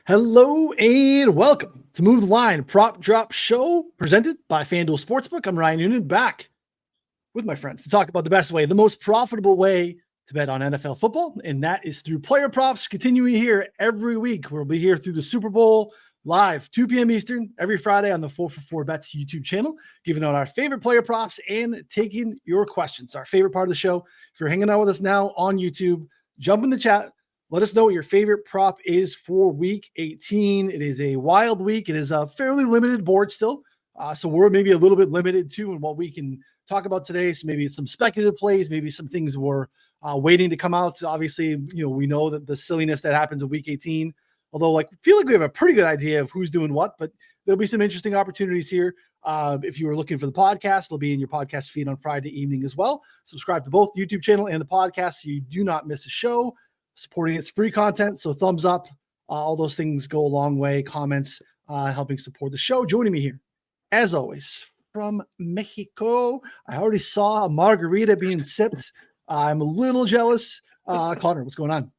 Hello and welcome to Move the Line Prop Drop Show presented by FanDuel Sportsbook. I'm Ryan Noonan, back with my friends to talk about the best way, the most profitable way to bet on NFL football, and that is through player props. Continuing here every week, we'll be here through the Super Bowl live, 2 p.m. Eastern, every Friday on the 4for4 Bets YouTube channel, giving out our favorite player props and taking your questions. Our favorite part of the show. If you're hanging out with us now on YouTube, jump in the chat. Let us know what your favorite prop is for Week 18. It is a wild week. It is a fairly limited board still. So we're maybe a little bit limited too in what we can talk about today. So maybe some speculative plays, maybe some things we're waiting to come out. So obviously, we know that the silliness that happens in Week 18, although I feel like we have a pretty good idea of who's doing what, but there'll be some interesting opportunities here. If you were looking for the podcast, it'll be in your podcast feed on Friday evening as well. Subscribe to both the YouTube channel and the podcast so you do not miss a show. Supporting it's free content, so thumbs up. All those things go a long way. Comments helping support the show. Joining me here, as always, from Mexico. I already saw a margarita being sipped. I'm a little jealous. Connor, what's going on?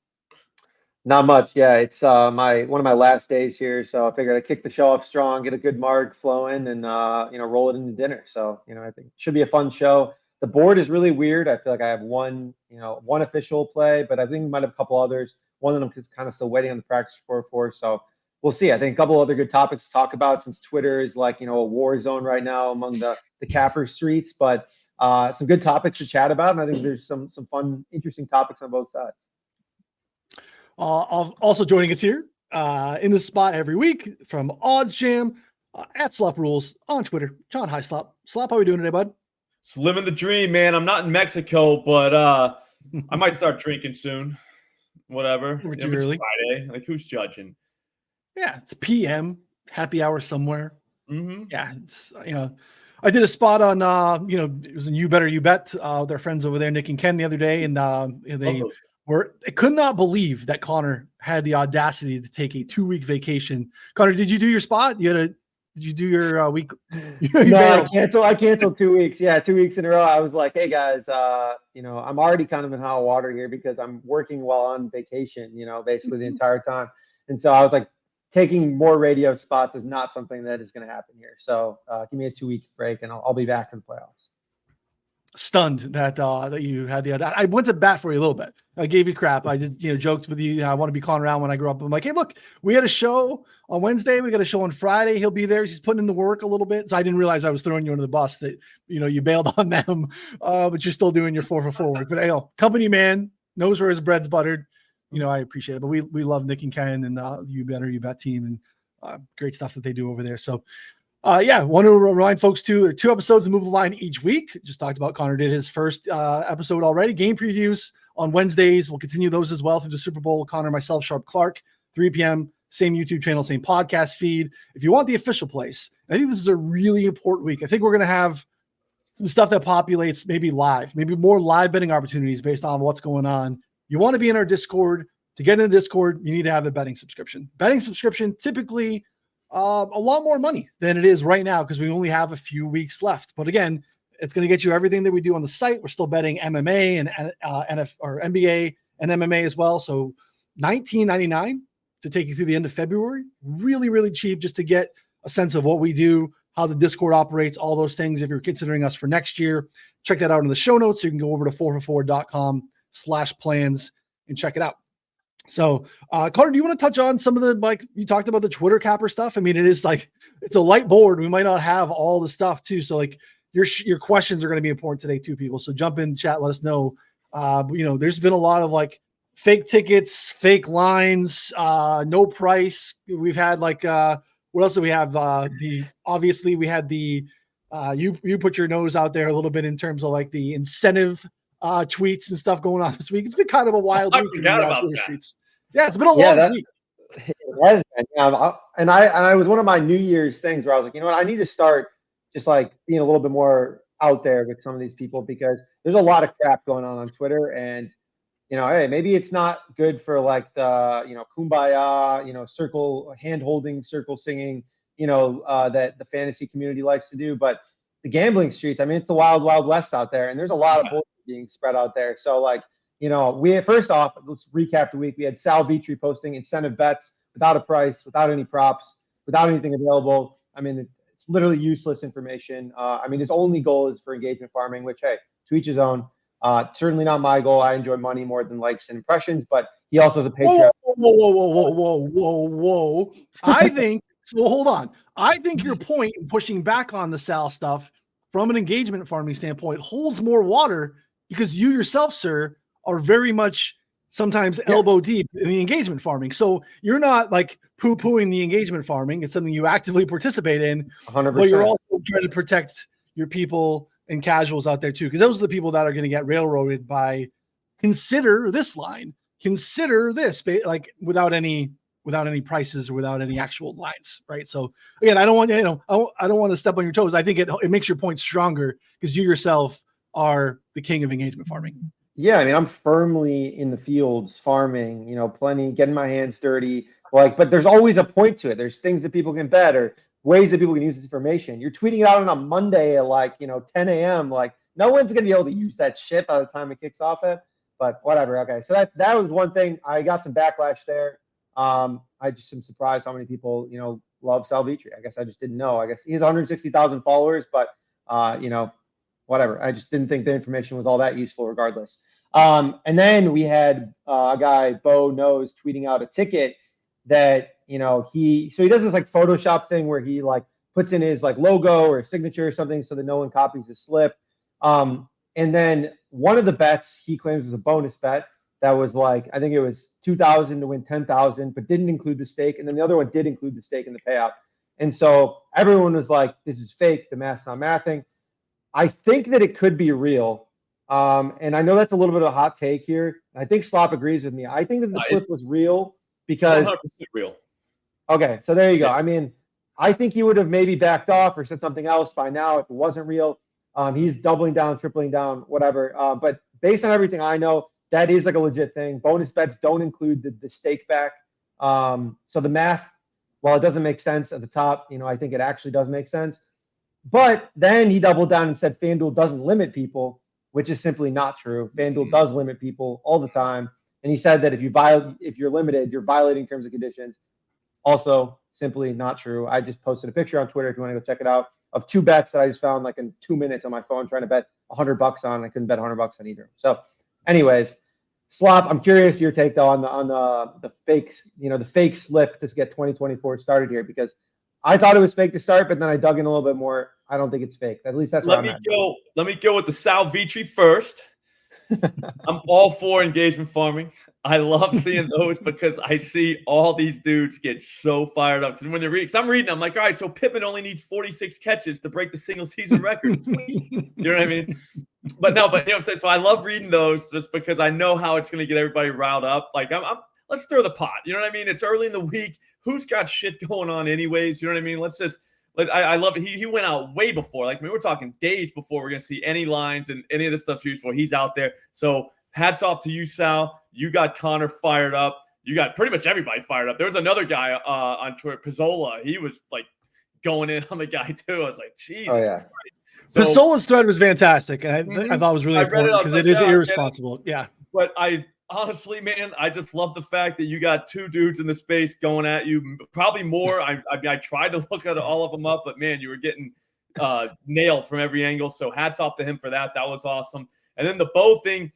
Not much. Yeah, it's one of my last days here, so I figured I'd kick the show off strong, get a good marg flowing, and roll it into dinner. So I think it should be a fun show. The board is really weird. I feel like I have one official play, but I think we might have a couple others. One of them is kind of still waiting on the practice report for. So we'll see. I think a couple other good topics to talk about since Twitter is like a war zone right now among the capper streets. But some good topics to chat about, and I think there's some fun, interesting topics on both sides. Also joining us here in the spot every week from Odds Jam at Slop Rules on Twitter. John, hi Slop. Slop, how are we doing today, bud? It's living the dream, man. I'm not in Mexico, but I might start drinking soon. Whatever. It's Friday. Like, who's judging? Yeah, it's PM, happy hour somewhere. Mm-hmm. Yeah, it's I did a spot on it was in You Better You Bet with our friends over there, Nick and Ken, the other day, and they could not believe that Connor had the audacity to take a 2-week vacation. Connor, did you do your spot? Did you do your week? No, I canceled 2 weeks. Yeah, 2 weeks in a row. I was like, hey guys, I'm already kind of in hot water here because I'm working while on vacation, basically the entire time. And so I was like, taking more radio spots is not something that is going to happen here. So give me a 2-week break and I'll be back in the playoffs. Stunned that you had I went to bat for you a little bit. I gave you crap. I did, joked with you. I want to be calling around when I grow up. I'm like, hey, look, we had a show on Wednesday. We got a show on Friday. He'll be there. He's putting in the work a little bit. So I didn't realize I was throwing you under the bus that, you bailed on them, but you're still doing your 4for4 work. But company man knows where his bread's buttered. I appreciate it. But we love Nick and Ken and You Better You Bet team and great stuff that they do over there. So want to remind folks too, there are 2 episodes of Move the Line each week. Just talked about Connor did his first episode already. Game previews on Wednesdays. We'll continue those as well through the Super Bowl. Connor, myself, Sharp Clark, 3 p.m., same YouTube channel, same podcast feed. If you want the official place, I think this is a really important week. I think we're going to have some stuff that populates maybe live, maybe more live betting opportunities based on what's going on. You want to be in our Discord. To get in the Discord, you need to have a betting subscription. Betting subscription typically a lot more money than it is right now because we only have a few weeks left. But again, it's going to get you everything that we do on the site. We're still betting MMA and NBA and MMA as well. So $19.99 to take you through the end of February. Really, really cheap just to get a sense of what we do, how the Discord operates, all those things. If you're considering us for next year, check that out in the show notes. You can go over to 4for4.com/plans and check it out. So, Carter, do you want to touch on some of the, you talked about the Twitter capper stuff. I mean, it is it's a light board. We might not have all the stuff too. So your questions are going to be important today too, people. So jump in chat, let us know. There's been a lot of fake tickets, fake lines, no price. We've had what else do we have? Obviously we had you put your nose out there a little bit in terms of the incentive tweets and stuff going on this week. It's been kind of a wild week in the Twitter streets. Yeah, it's been a long week. It has been. And I was one of my New Year's things where I was like, you know what, I need to start just being a little bit more out there with some of these people because there's a lot of crap going on Twitter. And hey, maybe it's not good for the kumbaya, circle hand holding, circle singing, that the fantasy community likes to do, but the gambling streets, I mean, it's the wild, wild west out there, and there's a lot of bullshit being spread out there. So we first off, let's recap the week. We had Sal Vitri posting incentive bets without a price, without any props, without anything available. I mean, it's literally useless information. I mean, his only goal is for engagement farming, which, hey, to each his own. Certainly not my goal. I enjoy money more than likes and impressions, but he also has a Patreon. Whoa. I think so. Hold on. I think your point in pushing back on the Sal stuff from an engagement farming standpoint holds more water because you yourself, sir, are very much sometimes elbow deep in the engagement farming. So you're not like poo-pooing the engagement farming. It's something you actively participate in, 100%. but you're also trying to protect your people and casuals out there too, because those are the people that are going to get railroaded by consider this line, consider this, like without any prices or without any actual lines, right? So again, I don't want to step on your toes. I think it makes your point stronger because you yourself are the king of engagement farming. Yeah, I mean, I'm firmly in the fields farming, plenty, getting my hands dirty. Like, but there's always a point to it. There's things that people can bet or ways that people can use this information. You're tweeting it out on a Monday at like, 10 a.m. Like, no one's gonna be able to use that shit by the time it kicks off it. But whatever. Okay, so that was one thing. I got some backlash there. I just am surprised how many people, love Sal Vitri. I guess I just didn't know. I guess he has 160,000 followers, but whatever. I just didn't think the information was all that useful regardless. And then we had a guy, Bo Knows, tweeting out a ticket that, he does this like Photoshop thing where he like puts in his like logo or signature or something so that no one copies his slip. And then one of the bets he claims was a bonus bet that was like, I think it was 2,000 to win 10,000, but didn't include the stake. And then the other one did include the stake in the payout. And so everyone was like, this is fake. The math's not mathing. I think that it could be real. And I know that's a little bit of a hot take here. I think Slop agrees with me. I think that the slip was real because 100% real. Okay, so there you go. Yeah. I mean, I think he would have maybe backed off or said something else by now if it wasn't real. He's doubling down, tripling down, whatever. But based on everything I know, that is like a legit thing. Bonus bets don't include the stake back. So the math, while it doesn't make sense at the top, I think it actually does make sense. But then he doubled down and said FanDuel doesn't limit people, which is simply not true. FanDuel does limit people all the time. And he said that if you're limited, you're violating terms and conditions. Also, simply not true. I just posted a picture on Twitter if you want to go check it out of two bets that I just found like in 2 minutes on my phone trying to bet $100 on. I couldn't bet $100 on either. So, anyways, Slop, I'm curious your take though on the fakes, the fake slip to get 2024 started here because I thought it was fake to start, but then I dug in a little bit more. I don't think it's fake. At least that's what I'm at. Let me go with the Sal Vitri first. I'm all for engagement farming. I love seeing those because I see all these dudes get so fired up. Because when they're reading, I'm reading, I'm like, all right, so Pittman only needs 46 catches to break the single season record. You know what I mean? But you know what I'm saying? So I love reading those just because I know how it's going to get everybody riled up. Like, let's stir the pot. You know what I mean? It's early in the week. Who's got shit going on anyways? You know what I mean? Let's just I love it. He went out way before. Like, I mean, we're talking days before we're going to see any lines and any of this stuff's useful. He's out there. So hats off to you, Sal. You got Connor fired up. You got pretty much everybody fired up. There was another guy on Twitter, Pizzola. He was like going in on the guy too. I was like, Jesus Christ. So, Pizzola's thread was fantastic. And I thought it was really important because it is irresponsible. Yeah. But honestly, man, I just love the fact that you got two dudes in the space going at you. Probably more. I tried to look at all of them up, but man, you were getting nailed from every angle. So hats off to him for that. That was awesome. And then the bow thing,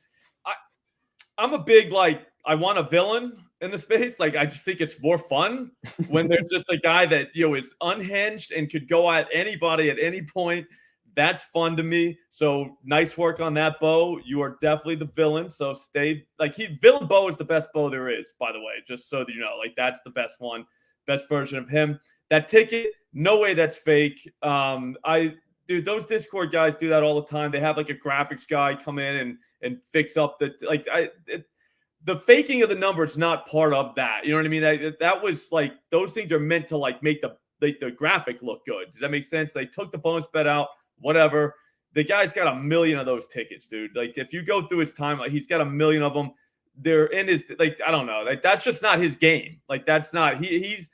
I'm a big, I want a villain in the space. Like, I just think it's more fun when there's just a guy that, is unhinged and could go at anybody at any point. That's fun to me. So nice work on that, Bo. You are definitely the villain. So villain Bo is the best Bo there is, by the way, just so that you know. Like, that's the best one, best version of him. That ticket, no way that's fake. Dude, those Discord guys do that all the time. They have like a graphics guy come in and fix up the faking of the numbers, not part of that. You know what I mean? That was like, those things are meant to make the graphic look good. Does that make sense? They took the bonus bet out. Whatever. The guy's got 1 million of those tickets, dude. Like, if you go through his time, he's got 1 million of them. They're in his, I don't know. That's just not his game. Like, that's not, he's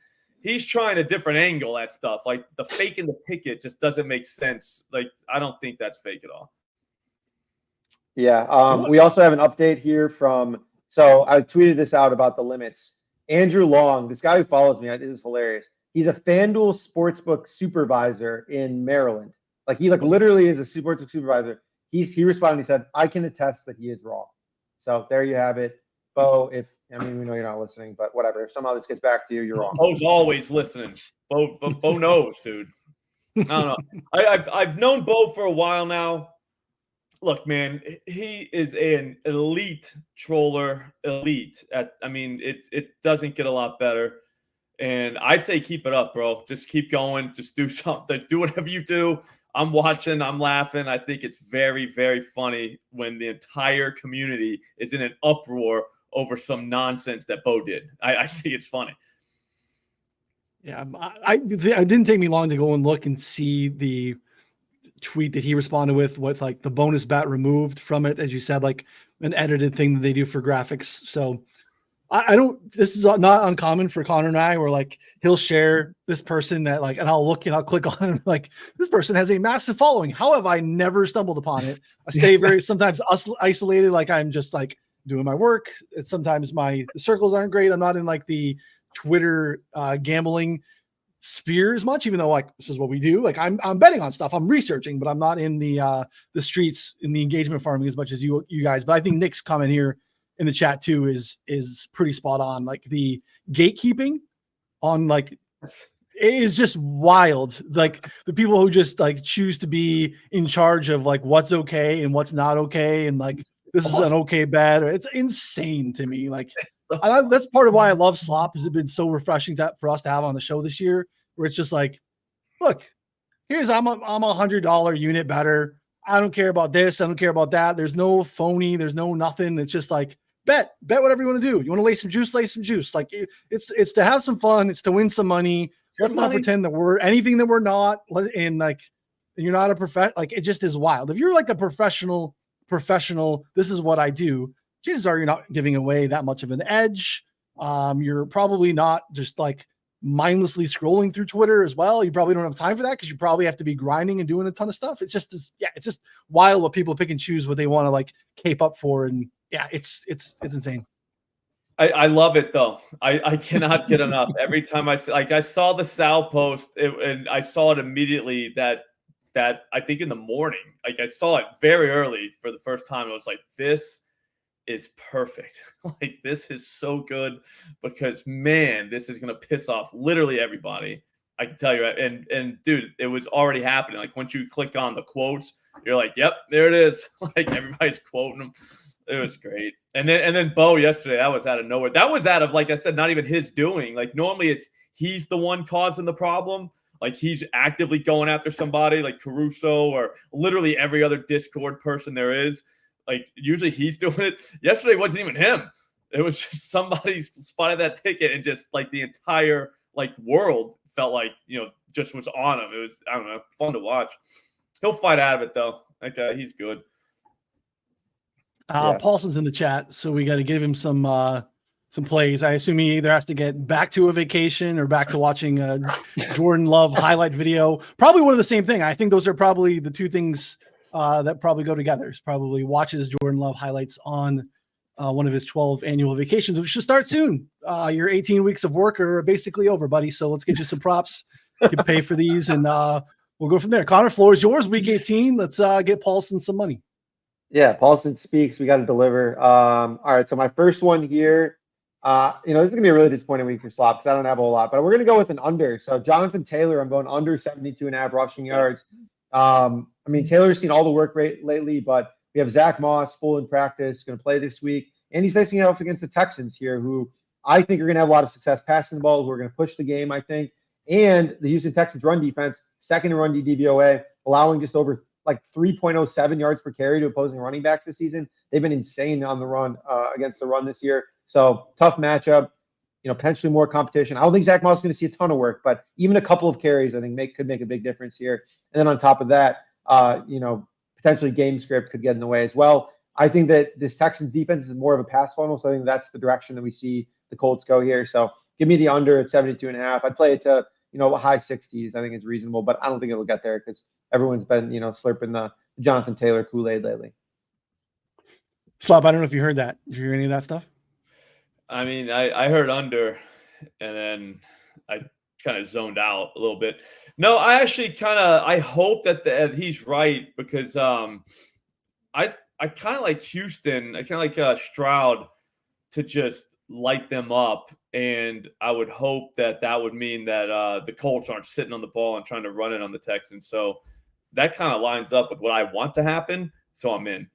trying a different angle at stuff. Like, the fake in the ticket just doesn't make sense. Like, I don't think that's fake at all. Yeah. We also have an update here so I tweeted this out about the limits. Andrew Long, this guy who follows me, this is hilarious. He's a FanDuel sportsbook supervisor in Maryland. Like he literally is a sportsbook supervisor. He responded. He said, "I can attest that he is wrong." So there you have it, Bo. We know you're not listening, but whatever. If somehow this gets back to you, you're wrong. Bo's always listening. Bo knows, dude. I don't know. I've known Bo for a while now. Look, man, he is an elite troller. Elite. It doesn't get a lot better. And I say keep it up, bro. Just keep going. Just do something. Do whatever you do. I'm watching. I'm laughing. I think it's very, very funny when the entire community is in an uproar over some nonsense that Bo did. I think it's funny. Yeah, it didn't take me long to go and look and see the tweet that he responded with like the bonus bet removed from it, as you said, like an edited thing that they do for graphics. So I don't, this is not uncommon for Connor and I, where like he'll share this person that like, and I'll look and I'll click on him, like this person has a massive following. How have I never stumbled upon it? I stay very sometimes isolated, like I'm just like doing my work. It's sometimes the circles aren't great. I'm not in like the Twitter gambling sphere as much, even though like this is what we do. Like I'm betting on stuff, I'm researching, but I'm not in the streets in the engagement farming as much as you guys. But I think Nick's comment here in the chat too is pretty spot on. Like the gatekeeping on like it is just wild. Like the people who just like choose to be in charge of like what's okay and what's not okay, and like this is an okay bet, or it's insane to me. Like that's part of why I love Slop, has it been so refreshing for us to have on the show this year, where it's just like, look, here's I'm a $100 unit better. I don't care about this. I don't care about that. There's no phony. There's no nothing. It's just like bet whatever you want to do. You want to lay some juice, lay some juice. Like it's to have some fun. It's to win some money. Let's not pretend that we're anything that we're not. And like you're not a professional. Like it just is wild. If you're like a professional, this is what I do. Chances are you're not giving away that much of an edge. You're probably not just like mindlessly scrolling through Twitter as well. You probably don't have time for that because you probably have to be grinding and doing a ton of stuff. It's just wild what people pick and choose what they want to like cape up for. And yeah, it's insane. I love it though. I cannot get enough. Every time I saw the Sal post and I saw it immediately that I think in the morning, like I saw it very early for the first time. It was like, this is perfect. Like this is so good because man, this is gonna piss off literally everybody. I can tell you. And dude, it was already happening. Like once you click on the quotes, you're like, yep, there it is. Like everybody's quoting them. It was great. And then Bo yesterday, that was out of nowhere. That was out of, like I said, not even his doing. Like normally he's the one causing the problem. Like he's actively going after somebody like Caruso or literally every other Discord person there is. Like usually he's doing it. Yesterday it wasn't even him. It was just somebody spotted that ticket and just like the entire like world felt like, just was on him. It was, I don't know, fun to watch. He'll fight out of it though. Like he's good. Paulson's in the chat, so we got to give him some plays. I assume he either has to get back to a vacation or back to watching a Jordan Love highlight video. Probably one of the same thing. I think those are probably the two things that probably go together. Is probably watches Jordan Love highlights on one of his 12 annual vacations, which should start soon. Your 18 weeks of work are basically over, buddy. So let's get you some props. You can pay for these, and we'll go from there. Connor, floor is yours. Week 18. Let's get Paulson some money. Yeah, Paulson speaks. We got to deliver. All right, so my first one here. This is gonna be a really disappointing week for Slop because I don't have a whole lot, but we're gonna go with an under. So Jonathan Taylor, I'm going under 72.5 rushing yards. Taylor's seen all the work rate lately, but we have Zach Moss full in practice, going to play this week, and he's facing off against the Texans here, who I think are going to have a lot of success passing the ball, who are going to push the game, I think. And the Houston Texans run defense, second in run DVOA, allowing just over like 3.07 yards per carry to opposing running backs this season. They've been insane on the run against the run this year. So tough matchup, potentially more competition. I don't think Zach Moss is going to see a ton of work, but even a couple of carries, I think could make a big difference here. And then on top of that, potentially game script could get in the way as well. I think that this Texans defense is more of a pass funnel. So I think that's the direction that we see the Colts go here. So give me the under at 72.5. I'd play it to, high 60s. I think it's reasonable, but I don't think it'll get there because everyone's been, slurping the Jonathan Taylor Kool-Aid lately. Slop, I don't know if you heard that. Did you hear any of that stuff? I mean, I heard under, and then I kind of zoned out a little bit. No, I actually I hope that he's right because I kind of like Houston. I kind of like Stroud to just light them up, and I would hope that would mean that the Colts aren't sitting on the ball and trying to run it on the Texans. So that kind of lines up with what I want to happen. So I'm in.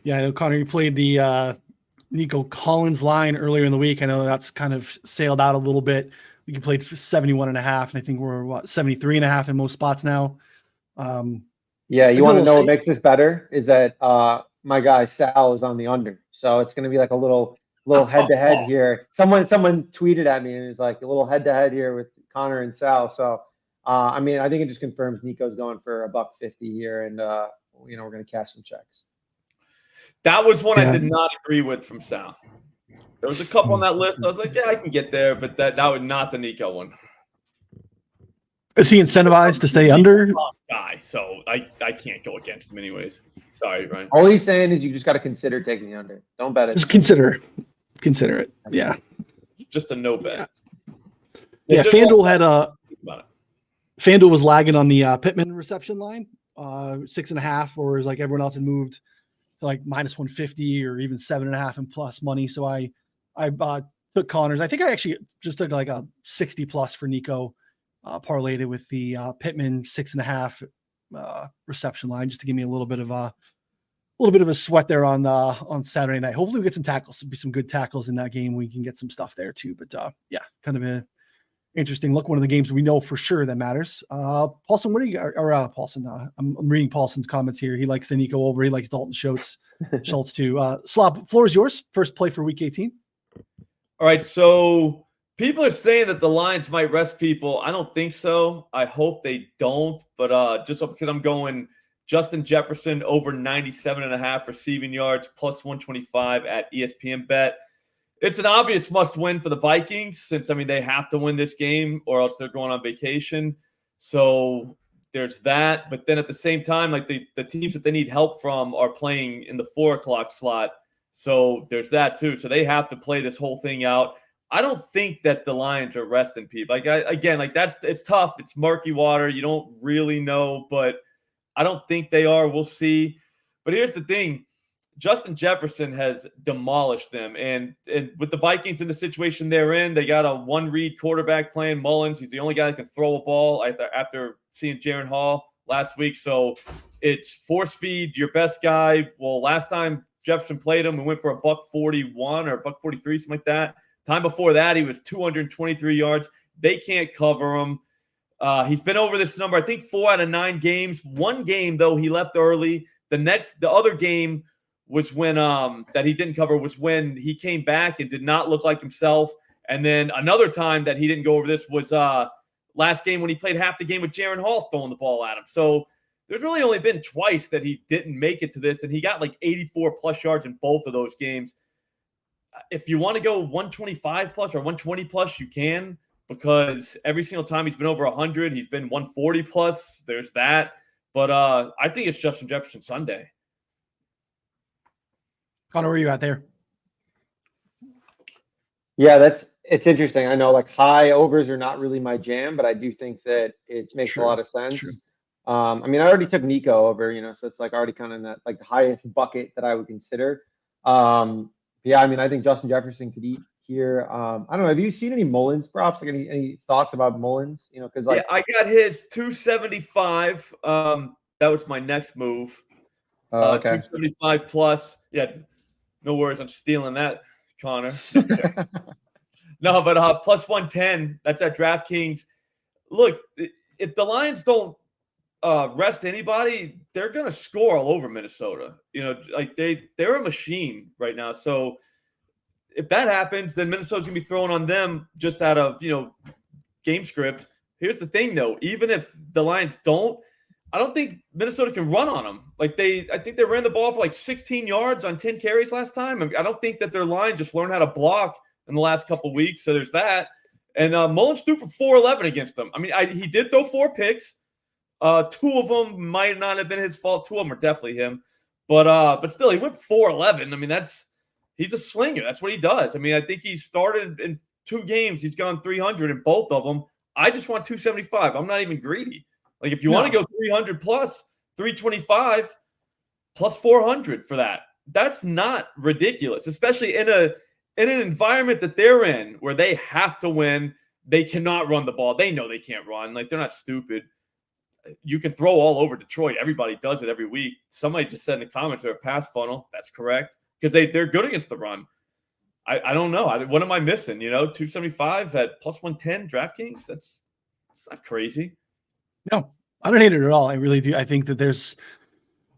Yeah, I know, Connor, you played the Nico Collins line earlier in the week. I know that's kind of sailed out a little bit. We played 71.5, and I think we're 73.5 in most spots now. Yeah, you It's a want to little know what safe. makes this better is that my guy Sal is on the under. So it's gonna be like a little head to head here. Someone tweeted at me and it's like a little head to head here with Connor and Sal. So I mean, I think it just confirms Nico's going for $150 here, and we're gonna cash some checks. That was one Yeah. I did not agree with from Sal. There was a couple on that list. I was like, yeah, I can get there, but that was not the Nico one. Is he incentivized to stay under? Guy, so I can't go against him anyways. Sorry, Brian. All he's saying is you just got to consider taking the under. Don't bet it. Just consider it. Yeah. Just a no bet. Yeah. FanDuel had about it. FanDuel was lagging on the Pittman reception line, 6.5, or like everyone else had moved to like -150 or even 7.5 and plus money. So I took Connor's. I think I actually just took like a 60 plus for Nico, parlayed it with the Pittman 6.5 reception line just to give me a little bit of a sweat there on Saturday night. Hopefully we get some tackles. There'll be some good tackles in that game. We can get some stuff there too. But yeah, kind of a interesting look. One of the games we know for sure that matters. Paulson, what do you or Paulson? I'm reading Paulson's comments here. He likes the Nico over. He likes Dalton Schultz too. Slop, floor is yours. First play for week 18. All right, so people are saying that the Lions might rest people. I don't think so. I hope they don't. But just because I'm going Justin Jefferson over 97.5 receiving yards plus 125 at ESPN Bet. It's an obvious must-win for the Vikings since, I mean, they have to win this game or else they're going on vacation. So there's that. But then at the same time, like the teams that they need help from are playing in the 4 o'clock slot. So there's that too. So they have to play this whole thing out. I don't think that the Lions are resting people. Like, it's tough. It's murky water. You don't really know, but I don't think they are. We'll see. But here's the thing. Justin Jefferson has demolished them. And with the Vikings in the situation they're in, they got a one-read quarterback playing Mullins. He's the only guy that can throw a ball after seeing Jaron Hall last week. So it's force feed your best guy. Well, last time Jefferson played him, we went for $141 or $143, something like that. Time before that, he was 223 yards. They can't cover him. He's been over this number, I think, 4 out of 9 games. One game, though, he left early. The other game was when that he didn't cover was when he came back and did not look like himself. And then another time that he didn't go over this was last game when he played half the game with Jaron Hall throwing the ball at him. So there's really only been twice that he didn't make it to this, and he got like 84 plus yards in both of those games. If you want to go 125 plus or 120 plus, you can, because every single time he's been over 100, he's been 140 plus. There's that. But I think it's Justin Jefferson Sunday. Connor, where are you at there? Yeah, it's interesting. I know like high overs are not really my jam, but I do think that it makes a lot of sense. I mean, I already took Nico over, so it's like already kind of in that like the highest bucket that I would consider. Yeah, I mean, I think Justin Jefferson could eat here. I don't know. Have you seen any Mullins props? Like any thoughts about Mullins? Because like I got his 275. That was my next move. Okay. 275 plus. Yeah, no worries. I'm stealing that, Connor. No, but plus 110. That's at DraftKings. Look, if the Lions don't rest anybody, they're gonna score all over Minnesota. Like they're a machine right now. So if that happens, then Minnesota's gonna be throwing on them just out of game script. Here's the thing, though. Even if the Lions don't, I don't think Minnesota can run on them. Like I think they ran the ball for like 16 yards on 10 carries last time. I don't think that their line just learned how to block in the last couple of weeks. So there's that. And Mullins threw for 411 against them. I mean, he did throw 4 picks. 2 of them might not have been his fault. 2 of them are definitely him. But still, he went 411. I mean, that's He's a slinger. That's what he does. I mean, I think he started in 2 games. He's gone 300 in both of them. I just want 275. I'm not even greedy. Like, if you want to go 300 plus 325 plus 400 for that, that's not ridiculous, especially in an environment that they're in where they have to win. They cannot run the ball. They know they can't run. Like, they're not stupid. You can throw all over Detroit. Everybody does it every week. Somebody just said in the comments they're a pass funnel. That's correct, because they're good against the run. I don't know. What am I missing? 275 at plus 110 DraftKings. It's not crazy. No, I don't hate it at all. I really do. I think that there's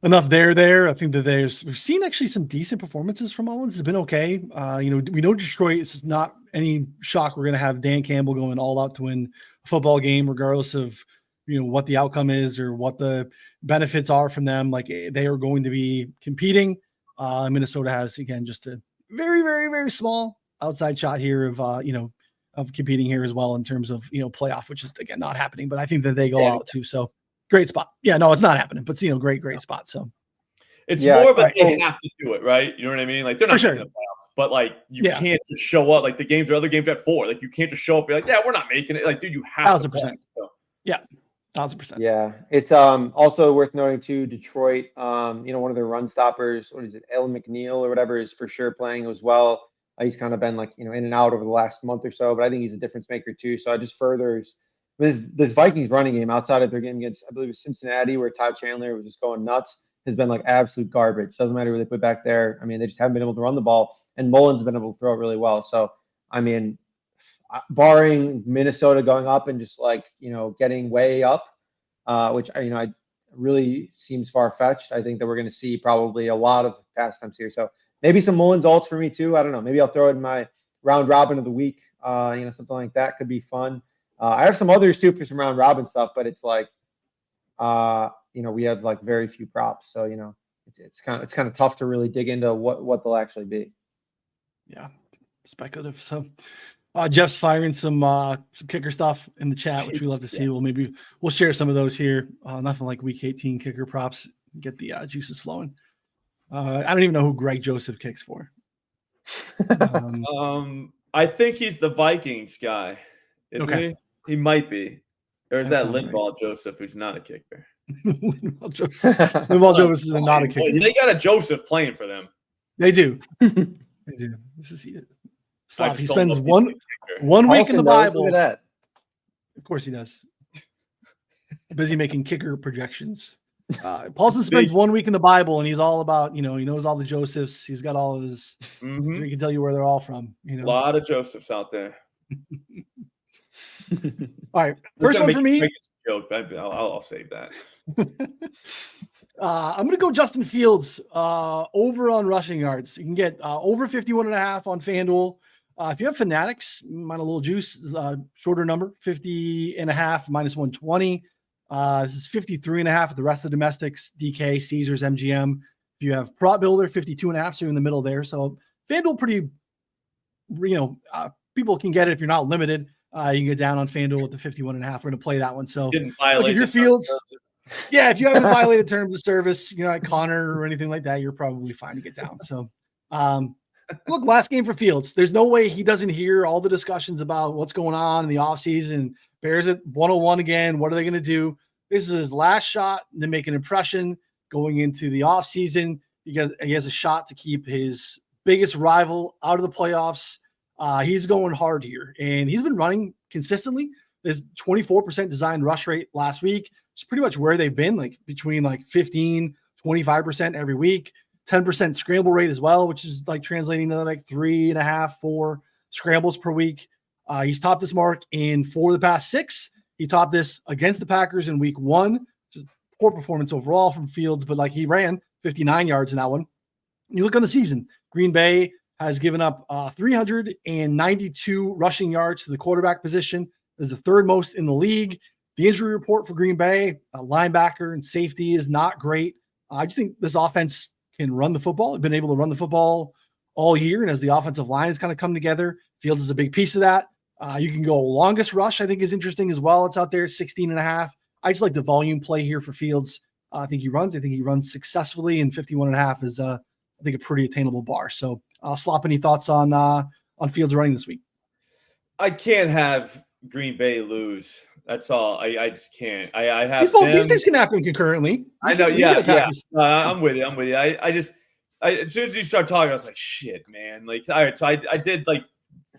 enough there. I think that we've seen actually some decent performances from Mullins. It's been okay. We know Detroit is not any shock. We're going to have Dan Campbell going all out to win a football game, regardless of what the outcome is or what the benefits are from them. Like, they are going to be competing. Minnesota has, again, just a very, very, very small outside shot here of competing here as well in terms of playoff, which is, again, not happening. But I think that they go out too. So great spot. Yeah, no, it's not happening, but great spot. So it's more of a they have to do it, right? You know what I mean? Like, they're not for sure. making the playoffs, but like you can't just show up. Like, the other games at 4. Like, you can't just show up and be like, yeah, we're not making it. Like, dude, you have 1,000%. So. Yeah. 1,000%. Yeah, it's also worth noting too. Detroit, one of their run stoppers, what is it, Ellen McNeil or whatever, is for sure playing as well. He's kind of been like in and out over the last month or so, but I think he's a difference maker too. So it just furthers this Vikings running game outside of their game against, I believe it was Cincinnati, where Ty Chandler was just going nuts, has been like absolute garbage. Doesn't matter who they put back there. I mean, they just haven't been able to run the ball, and Mullins has been able to throw it really well. So I mean, barring Minnesota going up and just like getting way up. Which I really seems far-fetched. I think that we're going to see probably a lot of pass attempts here. So maybe some Mullins alts for me too. I don't know. Maybe I'll throw it in my round robin of the week. Something like that could be fun. I have some others too for some round robin stuff, but it's like, we have like very few props. So, it's kind of tough to really dig into what they'll actually be. Yeah. Speculative. So, Jeff's firing some kicker stuff in the chat, which we love to see. We'll share some of those here. Nothing like week 18 kicker props. Get the juices flowing. I don't even know who Greg Joseph kicks for. I think he's the Vikings guy. Isn't he? He might be. Or is that Linval right. Joseph, who's not a kicker? Linval Joseph is not a kicker. They got a Joseph playing for them. They do. They do. This is it. Slop. He spends one week in the Bible. Look at that. Of course he does. Busy making kicker projections. Paulson spends 1 week in the Bible, and he's all about, he knows all the Josephs. He's got all of his, so he can tell you where they're all from. A lot of Josephs out there. All right. First one for me. Joke, I'll save that. I'm going to go Justin Fields over on rushing yards. You can get over 51.5 on FanDuel. If you have Fanatics, mind a little juice, shorter number, 50.5 minus 120. This is 53.5 at the rest of the domestics, DK, Caesars, MGM. If you have Prop Builder, 52.5, so you're in the middle there. So FanDuel pretty, people can get it if you're not limited. You can get down on FanDuel with the 51.5. We're going to play that one. So if your Fields, if you haven't violated terms of service, like Connor or anything like that, you're probably fine to get down. So, look, last game for Fields. There's no way he doesn't hear all the discussions about what's going on in the offseason. Bears at 101 again. What are they going to do? This is his last shot to make an impression going into the offseason, because he has a shot to keep his biggest rival out of the playoffs. He's going hard here, and he's been running consistently. There's 24% designed rush rate last week. It's pretty much where they've been, like between like 15, 25% every week. 10% scramble rate as well, which is like translating to like 3.5, 4 scrambles per week. He's topped this mark in 4 of the past 6. He topped this against the Packers in week 1, which is poor performance overall from Fields, but like he ran 59 yards in that one. You look on the season, Green Bay has given up 392 rushing yards to the quarterback position. This is the third most in the league. The injury report for Green Bay, linebacker and safety, is not great. I just think this offense can run the football. They've been able to run the football all year, and as the offensive line has kind of come together, Fields is a big piece of that. You can go longest rush, I think, is interesting as well. It's out there, 16.5. I just like the volume play here for Fields. I think he runs successfully, and 51.5 is, I think, a pretty attainable bar. So Slop, any thoughts on Fields running this week? I can't have Green Bay lose. That's all. I just can't. I have these things can happen concurrently. I know. Yeah. I'm with you. As soon as you start talking, I was like, shit, man. Like, all right. So I did like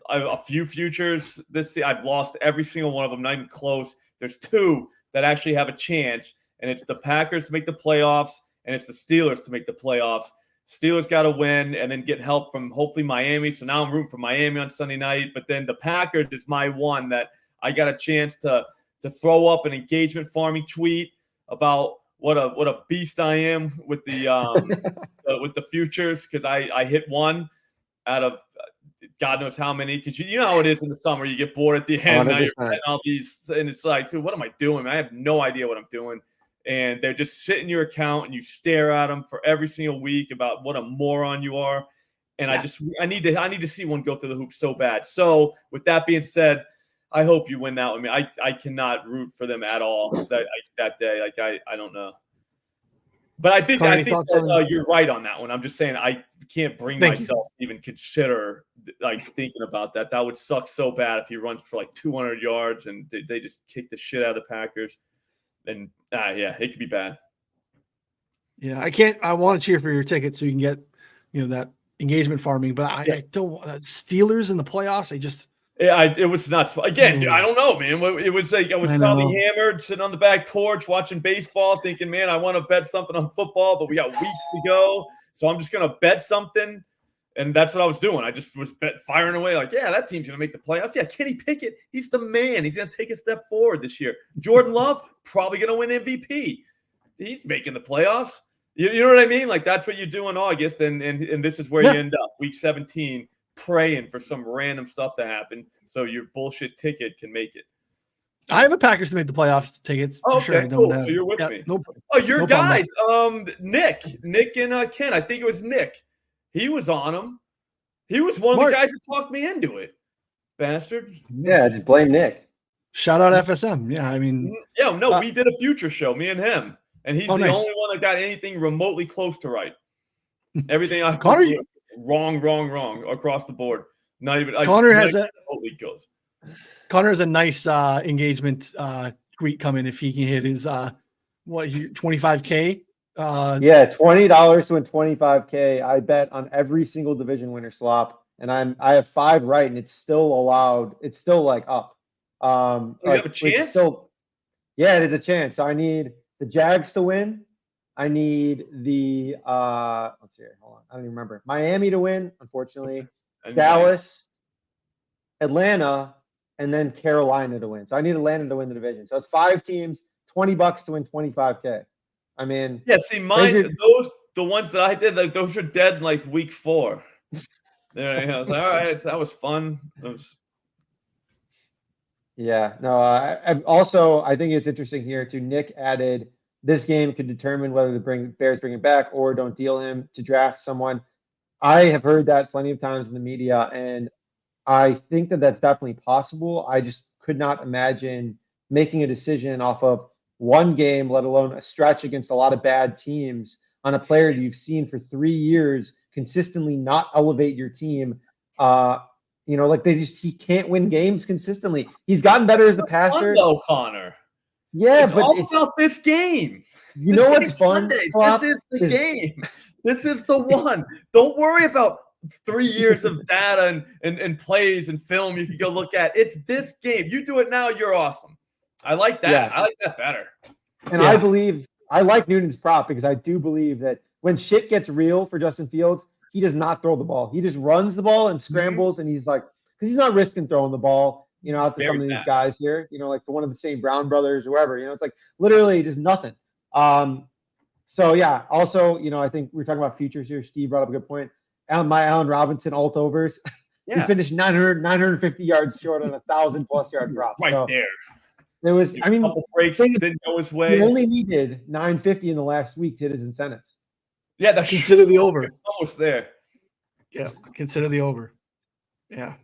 a few futures this year. I've lost every single one of them, not even close. There's two that actually have a chance, and it's the Packers to make the playoffs, and it's the Steelers to make the playoffs. Steelers got to win and then get help from hopefully Miami. So now I'm rooting for Miami on Sunday night. But then the Packers is my one that I got a chance to throw up an engagement farming tweet about what a beast I am with the with the futures, because I hit one out of God knows how many, because you know how it is in the summer. You get bored at the end. Now you're betting all these, and it's like, dude, what am I doing? I have no idea what I'm doing. And they're just sitting in your account, and you stare at them for every single week about what a moron you are. And I need to see one go through the hoop so bad. So with that being said, I hope you win that with me. I cannot root for them at all that day. Like I don't know. But I think you're right on that one. I'm just saying I can't bring myself to even consider like thinking about that. That would suck so bad if he runs for like 200 yards and they just kick the shit out of the Packers. And yeah, it could be bad. Yeah, I want to cheer for your ticket so you can get, that engagement farming, but I don't Steelers in the playoffs. It was nuts. Again, dude, I don't know, man. It was like I was probably hammered, sitting on the back porch watching baseball, thinking, man, I want to bet something on football, but we got weeks to go, so I'm just gonna bet something, and that's what I was doing. I just was firing away, like, yeah, that team's gonna make the playoffs. Yeah, Kenny Pickett, he's the man. He's gonna take a step forward this year. Jordan Love probably gonna win MVP. He's making the playoffs. You know what I mean? Like that's what you do in August, and this is where you end up, week 17. Praying for some random stuff to happen so your bullshit ticket can make it. I have a Packers to make the playoffs tickets. Okay, sure. Cool. So you're with me. Your guys, Nick and Ken. I think it was Nick. He was on them. He was one of the guys that talked me into it. Bastard. Yeah, just blame Nick. Shout out FSM. Yeah, I mean. Yeah, no, we did a future show, me and him, and he's the only one that got anything remotely close to right. Everything I Connor. Wrong across the board. Not even Connor has a nice engagement tweet coming if he can hit his 25K. Yeah, $20 to win 25K. I bet on every single division winner slop, and I have 5 right, and it's still allowed. It's still like up. You have a chance? Yeah, it is a chance. So I need the Jags to win. I need the let's see here. Hold on. I don't even remember. Miami to win, unfortunately. Dallas, Atlanta, and then Carolina to win. So I need Atlanta to win the division. So it's 5 teams, $20 to win 25K. I mean, yeah, see mine, the ones that I did, like those are dead in like week 4. I was like, all right, that was fun. Yeah, no, I think it's interesting here too. Nick added this game could determine whether the Bears bring him back or don't deal him to draft someone. I have heard that plenty of times in the media, and I think that that's definitely possible. I just could not imagine making a decision off of one game, let alone a stretch against a lot of bad teams, on a player you've seen for 3 years consistently not elevate your team. Like he can't win games consistently. He's gotten better as a passer. Though, Connor. Yeah, it's all about this game. You know what's fun? This is the game. This is the one. Don't worry about 3 years of data and plays and film you can go look at. It's this game. You do it now, you're awesome. I like that. Yeah. I like that better. And I like Noonan's prop because I do believe that when shit gets real for Justin Fields, he does not throw the ball. He just runs the ball and scrambles, and he's like, because he's not risking throwing the ball, out to some of these guys here, like the one of the St. Brown brothers or whoever, it's like literally just nothing. So yeah, also, I think we're talking about futures here. Steve brought up a good point. My Allen Robinson alt overs. Yeah. He finished 950 yards short on 1,000+ yard prop. Right there. There was, a couple breaks didn't go his way. He only needed 950 in the last week to hit his incentives. Yeah, that's consider the over. Almost there. Yeah, consider the over. Yeah.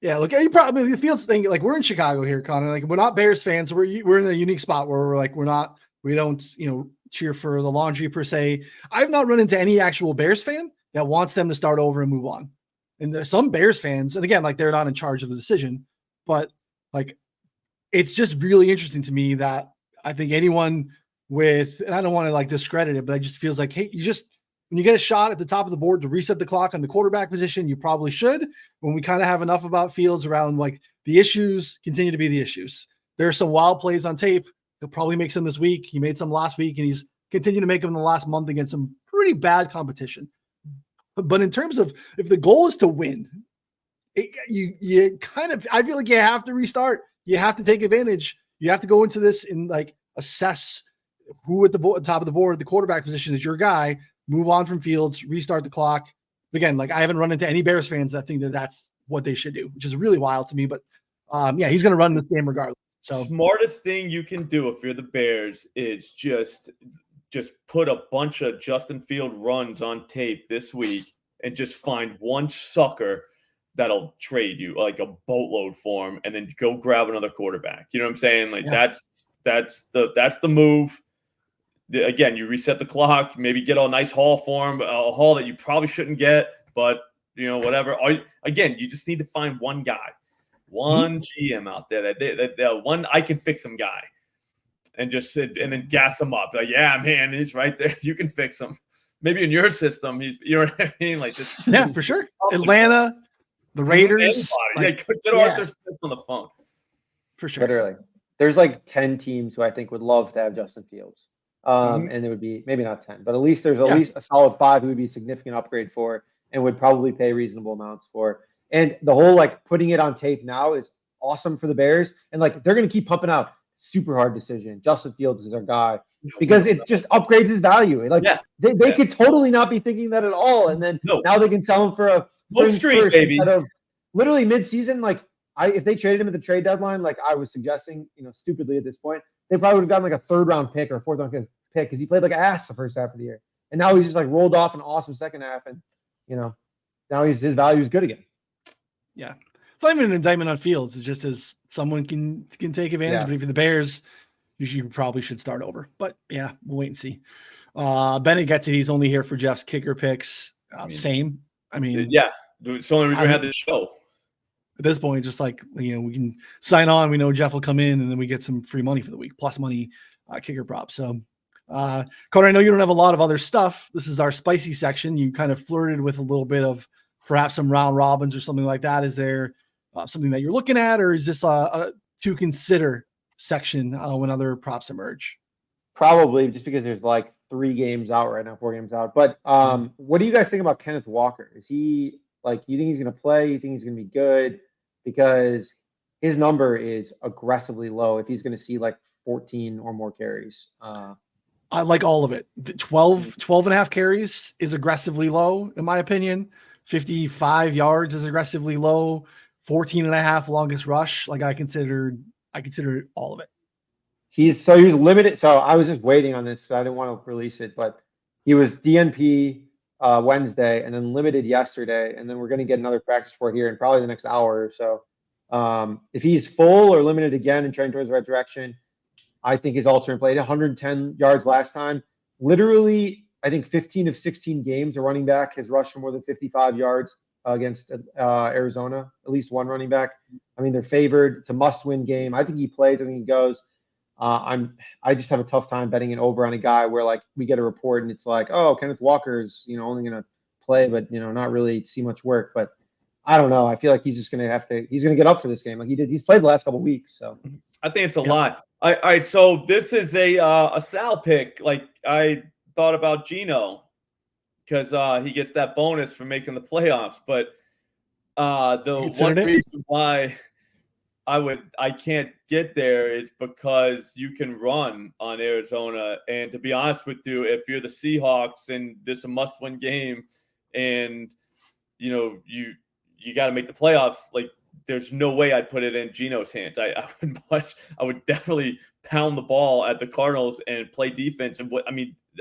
Yeah, look, you probably the Fields thing, like we're in Chicago here, Connor. Like we're not Bears fans. So we're in a unique spot where we don't cheer for the laundry per se. I've not run into any actual Bears fan that wants them to start over and move on. And there's some Bears fans, and again, like they're not in charge of the decision, but like it's just really interesting to me that I think anyone with, and I don't want to like discredit it, but it just feels like, hey, when you get a shot at the top of the board to reset the clock on the quarterback position, you probably should. When we kind of have enough about Fields around like the issues continue to be the issues. There are some wild plays on tape. He'll probably make some this week. He made some last week, and he's continued to make them in the last month against some pretty bad competition. But in terms of if the goal is to win, you kind of, I feel like you have to restart. You have to take advantage. You have to go into this and like assess who at the top of the board, the quarterback position is your guy, move on from Fields, restart the clock. Again, like I haven't run into any Bears fans that think that that's what they should do, which is really wild to me. But yeah, he's going to run this game regardless. So smartest thing you can do if you're the Bears is just put a bunch of Justin Field runs on tape this week and just find one sucker that'll trade you like a boatload for him, and then go grab another quarterback. You know what I'm saying? Like that's the move. Again, you reset the clock, maybe get a nice haul for him, a haul that you probably shouldn't get, but whatever. Again, you just need to find one guy, one GM out there that one I can fix him guy, and just sit and then gas him up. Like, yeah, man, he's right there. You can fix him. Maybe in your system, he's, you know what I mean? Like just for sure. Atlanta, the Raiders, like, get Arthur Smith on the phone for sure. Literally, there's like 10 teams who I think would love to have Justin Fields. And it would be maybe not 10, but at least there's at least a solid 5 who would be a significant upgrade for and would probably pay reasonable amounts for. And the whole like putting it on tape now is awesome for the Bears. And like they're going to keep pumping out super hard decision. Justin Fields is our guy because it just upgrades his value. Like they could totally not be thinking that at all. And then now they can sell him for a screen, baby. Instead of literally mid-season. Like if they traded him at the trade deadline, like I was suggesting, stupidly at this point, they probably would have gotten like a 3rd round pick or a 4th round pick because he played like ass the first half of the year. And now he's just like rolled off an awesome second half. And, now his value is good again. Yeah. It's not even an indictment on Fields. It's just as someone can take advantage. But if you're the Bears, you probably should start over. But yeah, we'll wait and see. Bennett gets it. He's only here for Jeff's kicker picks. Same. I mean, yeah. It's the only reason we had this show. At this point, just like, we can sign on. We know Jeff will come in, and then we get some free money for the week, plus money kicker props. So, Connor, I know you don't have a lot of other stuff. This is our spicy section. You kind of flirted with a little bit of perhaps some round robins or something like that. Is there something that you're looking at, or is this a to consider section when other props emerge? Probably, just because there's like 3 games out right now, 4 games out. But what do you guys think about Kenneth Walker? Is he like, you think he's going to play? You think he's going to be good? Because his number is aggressively low if he's going to see like 14 or more carries. I like all of it. 12 and a half carries is aggressively low, in my opinion. 55 yards is aggressively low. 14 and a half longest rush. Like I considered all of it. He was limited. So I was just waiting on this. So I didn't want to release it, but he was DNP Wednesday and then limited yesterday. And then we're going to get another practice for it here in probably the next hour or so. If he's full or limited again and trending towards the right direction, I think his alternate play, 110 yards last time. Literally, I think 15 of 16 games, a running back has rushed for more than 55 yards against Arizona, at least one running back. I mean, they're favored. It's a must-win game. I think he plays. I think he goes. I just have a tough time betting it over on a guy where like we get a report and it's like, oh, Kenneth Walker's only going to play, but not really see much work. But I don't know. I feel like he's just going to he's going to get up for this game like he did. He's played the last couple of weeks. So I think it's a lot. All right, so this is a Sal pick. Like I thought about Geno because he gets that bonus for making the playoffs. But the one reason why I can't get there is because you can run on Arizona. And to be honest with you, if you're the Seahawks and this is a must-win game, and you got to make the playoffs, like. There's no way I'd put it in Geno's hands. I would definitely pound the ball at the Cardinals and play defense. And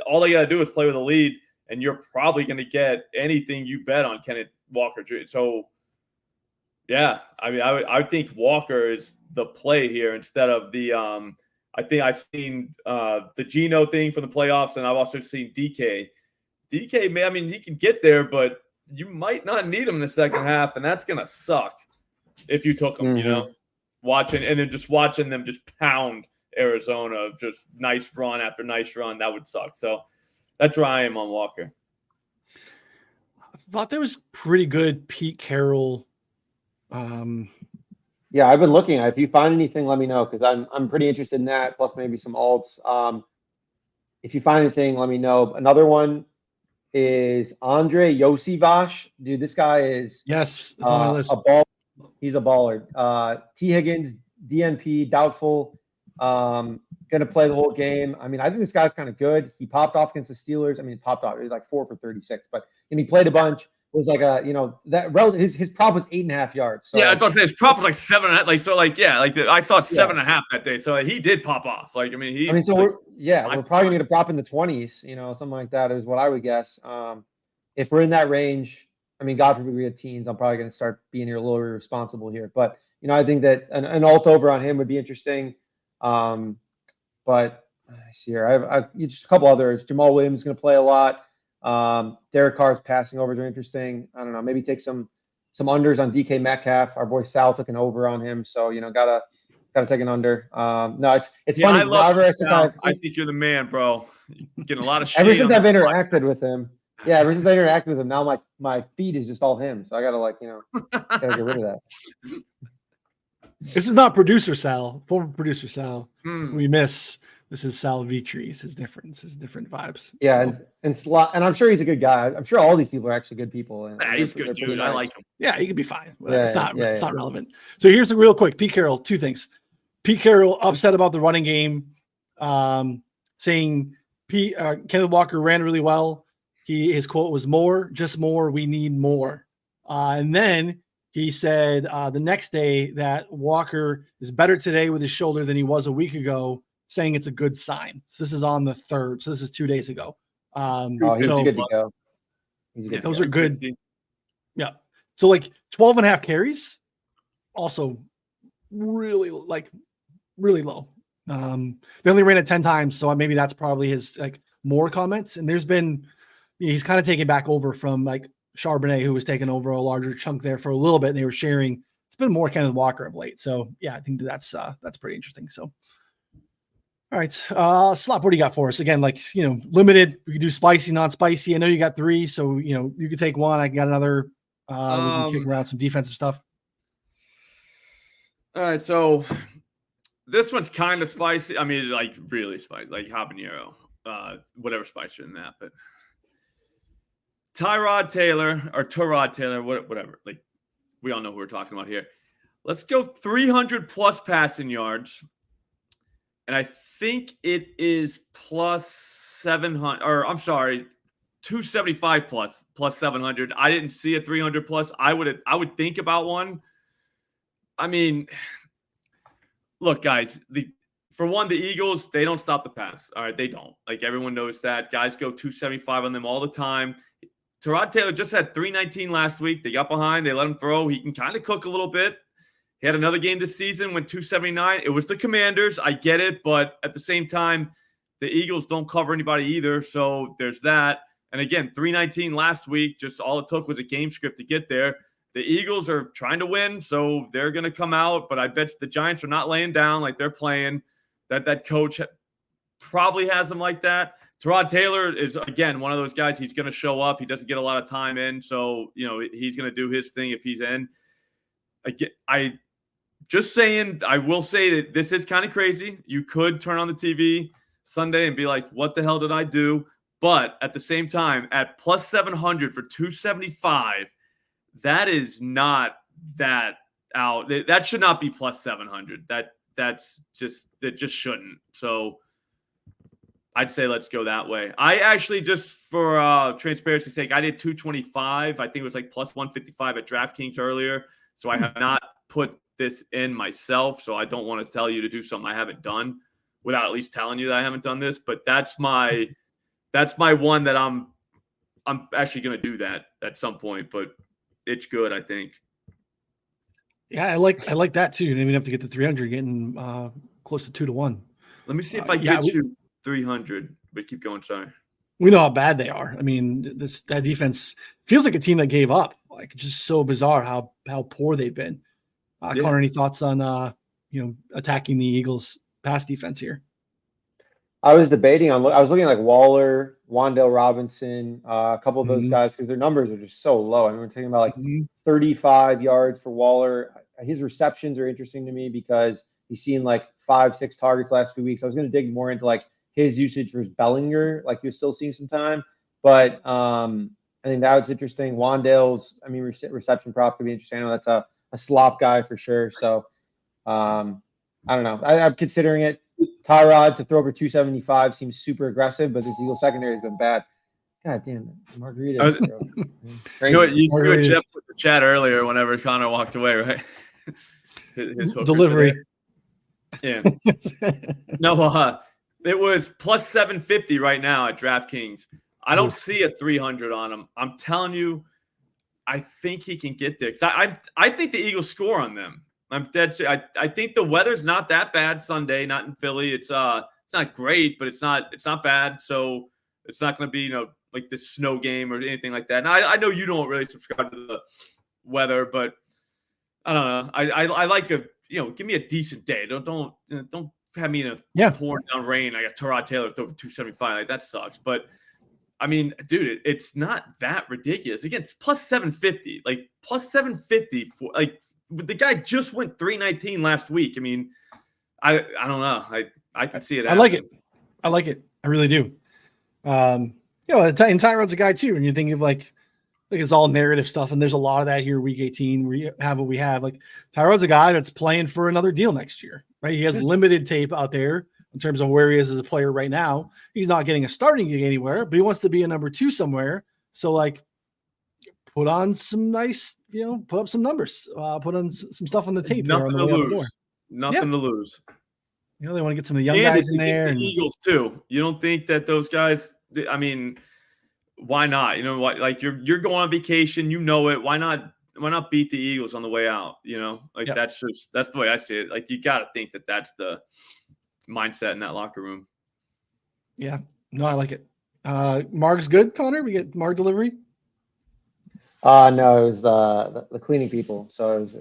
all they got to do is play with a lead, and you're probably going to get anything you bet on Kenneth Walker. So, yeah, I think Walker is the play here instead of the. I think I've seen the Geno thing from the playoffs, and I've also seen DK DK, man, I mean, he can get there, but you might not need him in the second half, and that's gonna suck if you took him. You know, watching them just pound Arizona, just nice run after nice run, that would suck. So that's where I am on Walker. I thought there was pretty good Pete Carroll. Yeah, I've been looking. If you find anything, let me know, because I'm pretty interested in that. Plus maybe some alts. If you find anything, let me know. Another one is Andre Yosivash. Dude, this guy is Yes, it's on my list. a ball. He's a baller. T. Higgins, DNP, doubtful. Gonna play the whole game. I mean, I think this guy's kind of good. He popped off against the Steelers. I mean, popped off. He was like 4 for 36, but he played a bunch. It was like his prop was 8.5 yards. So, yeah, I was about to say his prop was like 7.5. I thought 7.5 that day. So he did pop off. Like, I mean, so we're probably gonna prop in the 20s, something like that is what I would guess. If we're in that range, I mean, God forbid we have teens, I'm probably gonna start being here a little irresponsible here. But I think that an alt over on him would be interesting. But I see here, I've just a couple others. Jamal Williams is gonna play a lot. Derek Carr's passing overs are interesting. I don't know, maybe take some unders on DK Metcalf. Our boy Sal took an over on him, so gotta take an under. No, it's funny. I think you're the man, bro. You're getting a lot of shit. Ever since I've interacted with him, now my feed is just all him. So I gotta gotta get rid of that. This is not producer Sal, former producer Sal. We miss. This is Sal Vitri. This is different. This is different vibes. Yeah, so. and I'm sure he's a good guy. I'm sure all these people are actually good people. And he's good, dude. Nice. I like him. Yeah, he could be fine. It's not relevant. So here's the real quick. Pete Carroll, 2 things. Pete Carroll upset about the running game, saying Kenneth Walker ran really well. His quote was more, just more. We need more. And then he said the next day that Walker is better today with his shoulder than he was a week ago, saying it's a good sign. So this is on the 3rd. So this is 2 days ago. He's good to go. Those are good. Yeah. So 12.5 carries, also really low. They only ran it 10 times. So maybe that's probably his more comments. And there's been, he's kind of taken back over from Charbonnet, who was taking over a larger chunk there for a little bit. And they were sharing. It's been more Kenneth Walker of late. So yeah, I think that's pretty interesting. So. All right, Slop, what do you got for us? Again, limited. We could do spicy, non-spicy. I know you got 3, so you could take one. I got another. We can kick around some defensive stuff. All right, so this one's kind of spicy. I mean, really spicy, like habanero, whatever spicier than that. But Tyrod Taylor, whatever. We all know who we're talking about here. Let's go 300 plus passing yards. And I think it is plus 700, or I'm sorry, 275 plus 700. I didn't see a 300 plus. I would think about one. I mean, look, guys, for one, the Eagles, they don't stop the pass. All right, they don't. Everyone knows that. Guys go 275 on them all the time. Tyrod Taylor just had 319 last week. They got behind. They let him throw. He can kind of cook a little bit. He had another game this season, went 279. It was the Commanders. I get it. But at the same time, the Eagles don't cover anybody either. So there's that. And again, 319 last week. Just all it took was a game script to get there. The Eagles are trying to win, so they're going to come out. But I bet the Giants are not laying down like they're playing. That coach probably has them like that. Tyrod Taylor is, again, one of those guys. He's going to show up. He doesn't get a lot of time in. So, he's going to do his thing if he's in. Again, just saying, I will say that this is kind of crazy. You could turn on the TV Sunday and be like, what the hell did I do? But at the same time, at plus 700 for 275, that is not that out. That should not be plus 700. That just shouldn't. So I'd say let's go that way. I actually, just for transparency's sake, I did 225. I think it was plus 155 at DraftKings earlier. So I have not put this in myself, so I don't want to tell you to do something I haven't done without at least telling you that I haven't done this. But that's my one that I'm actually going to do that at some point. But it's good, I think. Yeah, I like that too. You didn't even have to get to 300, getting close to 2-1. Let me see if I get you 300. But keep going. Sorry. we know how bad they are. I mean, that defense feels like a team that gave up. Like, it's just so bizarre how poor they've been. Connor, any thoughts on attacking the Eagles' pass defense here? I was debating I was looking at like Waller, Wandale Robinson, a couple of those guys because their numbers are just so low. I mean, we're talking about like 35 yards for Waller. His receptions are interesting to me because he's seen like 5-6 targets last few weeks. I was going to dig more into like his usage versus Bellinger, like you're still seeing some time. But I think that was interesting. Wandale's, I mean, reception prop could be interesting. I know that's a slop guy for sure. So I don't know. I'm considering it. Tyrod to throw over 275 seems super aggressive, but this Eagle secondary has been bad. God damn it. Margaritas, bro. You know what? You screwed Jeff with the chat earlier whenever Connor walked away, right? His delivery. Yeah. No, it was plus 750 right now at DraftKings. I don't see a 300 on him. I'm telling you, I think he can get there. I think the Eagles score on them. I'm dead serious. I think the weather's not that bad Sunday, not in Philly. It's not great, but it's not bad. So it's not going to be, like this snow game or anything like that. And I know you don't really subscribe to the weather, but I don't know. I like give me a decent day. Don't have me in a pouring down rain. I got Tyrod Taylor throw for 275. Like, that sucks. But I mean, dude, it's not that ridiculous. Again, it's plus 750. Like, plus 750 for like the guy just went 319 last week. I mean, I don't know. I can see it. I like it. I really do. And Tyrod's a guy too. And you think of like it's all narrative stuff, and there's a lot of that here. Week 18, we have what we have. Like, Tyrod's a guy that's playing for another deal next year, right? He has limited tape out there in terms of where he is as a player right now. He's not getting a starting gig anywhere, but he wants to be a number 2 somewhere. So, like, put on some nice, put up some numbers, put on some stuff on the tape. Nothing to lose. Nothing to lose. They want to get some of the young guys in there. The Eagles too. You don't think that those guys? I mean, why not? You know what? Like, you're going on vacation. You know it. Why not? Why not beat the Eagles on the way out? That's the way I see it. Like, you got to think that that's the mindset in that locker room. Yeah. No, I like it. Marg's good, Connor. We get Marg delivery. No, it was the cleaning people. So it was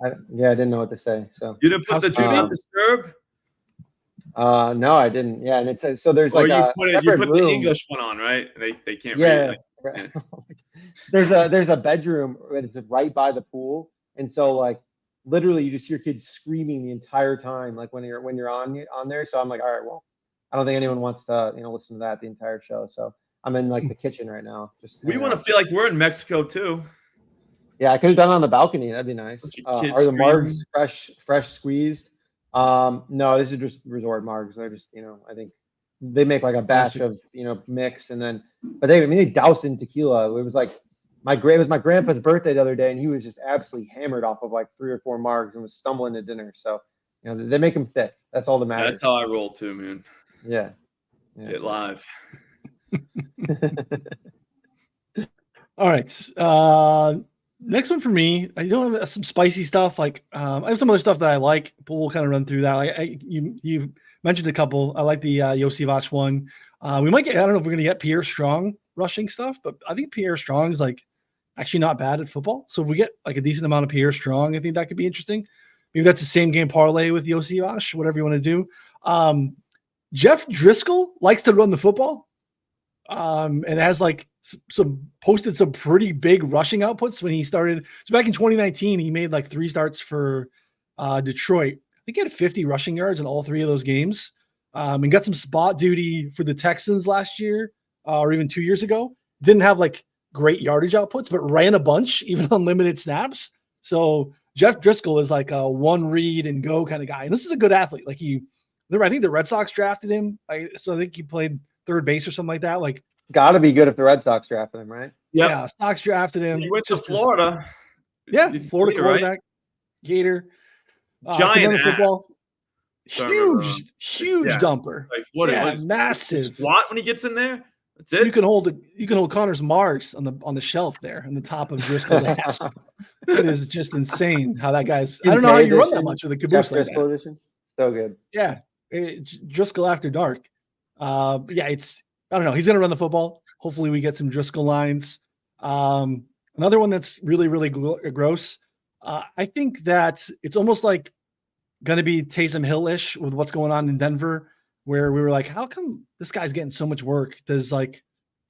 I didn't know what to say. So you didn't put the do not disturb. No, I didn't. Yeah, and it says so. There's like you put the English one on, right? They can't read it. Right. There's a bedroom that is right by the pool, and so like literally you just hear kids screaming the entire time, like when you're on there. So I'm like, all right, well, I don't think anyone wants to listen to that the entire show. So I'm in like the kitchen right now. We want to feel like we're in Mexico too. Yeah, I could have done it on the balcony. That'd be nice. Are the margs fresh squeezed? No, this is just resort margs. They're just, I think they make like a batch of, mix, and then, but they douse in tequila. It was like it was my grandpa's birthday the other day, and he was just absolutely hammered off of like 3 or 4 margs and was stumbling to dinner. So, they make them thick. That's all that matters. That's how I roll too, man. Yeah. Get live. All right. Next one for me, I don't have some spicy stuff. Like, I have some other stuff that I like, but we'll kind of run through that. Like, you mentioned a couple. I like the Yossi one. We might get, I don't know if we're going to get Pierre Strong rushing stuff, but I think Pierre Strong is like actually not bad at football. So if we get like a decent amount of Pierre Strong, I think that could be interesting. Maybe that's the same game parlay with Yossi, whatever you want to do. Jeff Driscoll likes to run the football. And has like posted some pretty big rushing outputs when he started. So back in 2019, he made like 3 starts for Detroit. I think he had 50 rushing yards in all 3 of those games. And got some spot duty for the Texans last year, or even 2 years ago. Didn't have like great yardage outputs, but ran a bunch, even on limited snaps. So Jeff Driscoll is like a one read and go kind of guy. And this is a good athlete. Like I think the Red Sox drafted him. So I think he played third base or something like that. Like, gotta be good if the Red Sox drafted him, right? Yep. Yeah, Sox drafted him. He went to Florida. Florida quarterback, right? Gator, giant football, huge dumper. Like what is massive squat when he gets in there? That's it. You can hold Connor's marks on the shelf there in the top of Driscoll's ass. It is just insane how that guy's. I don't know how you run that much with a caboose like that. So good. Yeah, Driscoll after dark. It's I don't know. He's going to run the football. Hopefully we get some Driscoll lines. Another one that's really, really gross. I think that it's almost like going to be Taysom Hill-ish with what's going on in Denver, where we were like, how come this guy's getting so much work? Does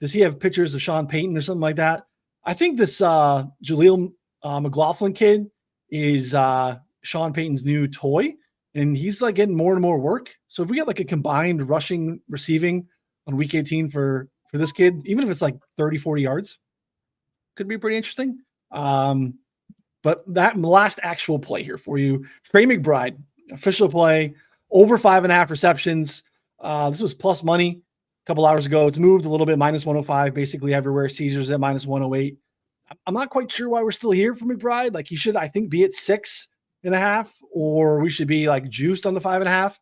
he have pictures of Sean Payton or something like that? I think this Jaleel McLaughlin kid is Sean Payton's new toy, and he's like getting more and more work. So if we get like a combined rushing receiving on week 18 for this kid, even if it's like 30, 40 yards, could be pretty interesting. But that last actual play here for you, Trey McBride, official play, over 5.5 receptions. This was plus money a couple hours ago. It's moved a little bit, minus 105, basically everywhere. Caesars at minus 108. I'm not quite sure why we're still here for McBride. Like he should, I think, be at 6.5, or we should be like juiced on the 5.5.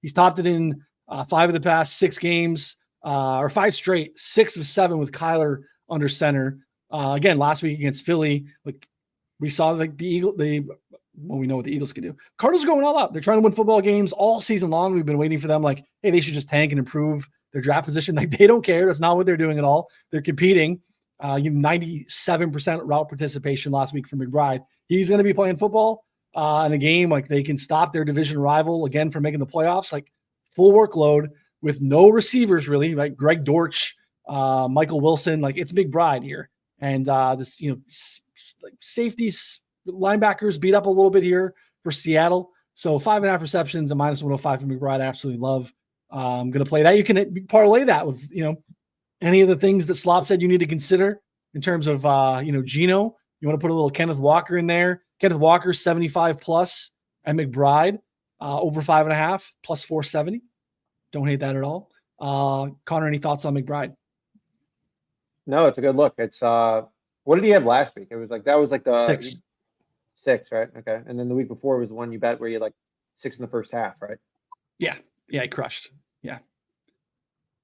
He's topped it in 5 of the past 6 games, or 5 straight, 6 of 7 with Kyler under center. Again, last week against Philly, like we saw like we know what the Eagles can do. Cardinals are going all out. They're trying to win football games all season long. We've been waiting for them. Like, hey, they should just tank and improve their draft position. Like they don't care. That's not what they're doing at all. They're competing. 97% route participation last week for McBride. He's going to be playing football in a game. Like they can stop their division rival again from making the playoffs. Like full workload with no receivers really. Like Greg Dortch, Michael Wilson. Like it's McBride here. And this, like safeties, linebackers beat up a little bit here for Seattle. So 5.5 receptions and minus 105 for McBride. I absolutely love. I'm going to play that. You can parlay that with, any of the things that Slop said you need to consider in terms of, Geno. You want to put a little Kenneth Walker in there. Kenneth Walker, 75 plus, and McBride over 5.5 plus 470. Don't hate that at all. Connor, any thoughts on McBride? No, it's a good look. It's what did he have last week? It was like that was like the 6, right? Okay. And then the week before was the one you bet where you had like 6 in the first half, right? Yeah. Yeah, he crushed. Yeah.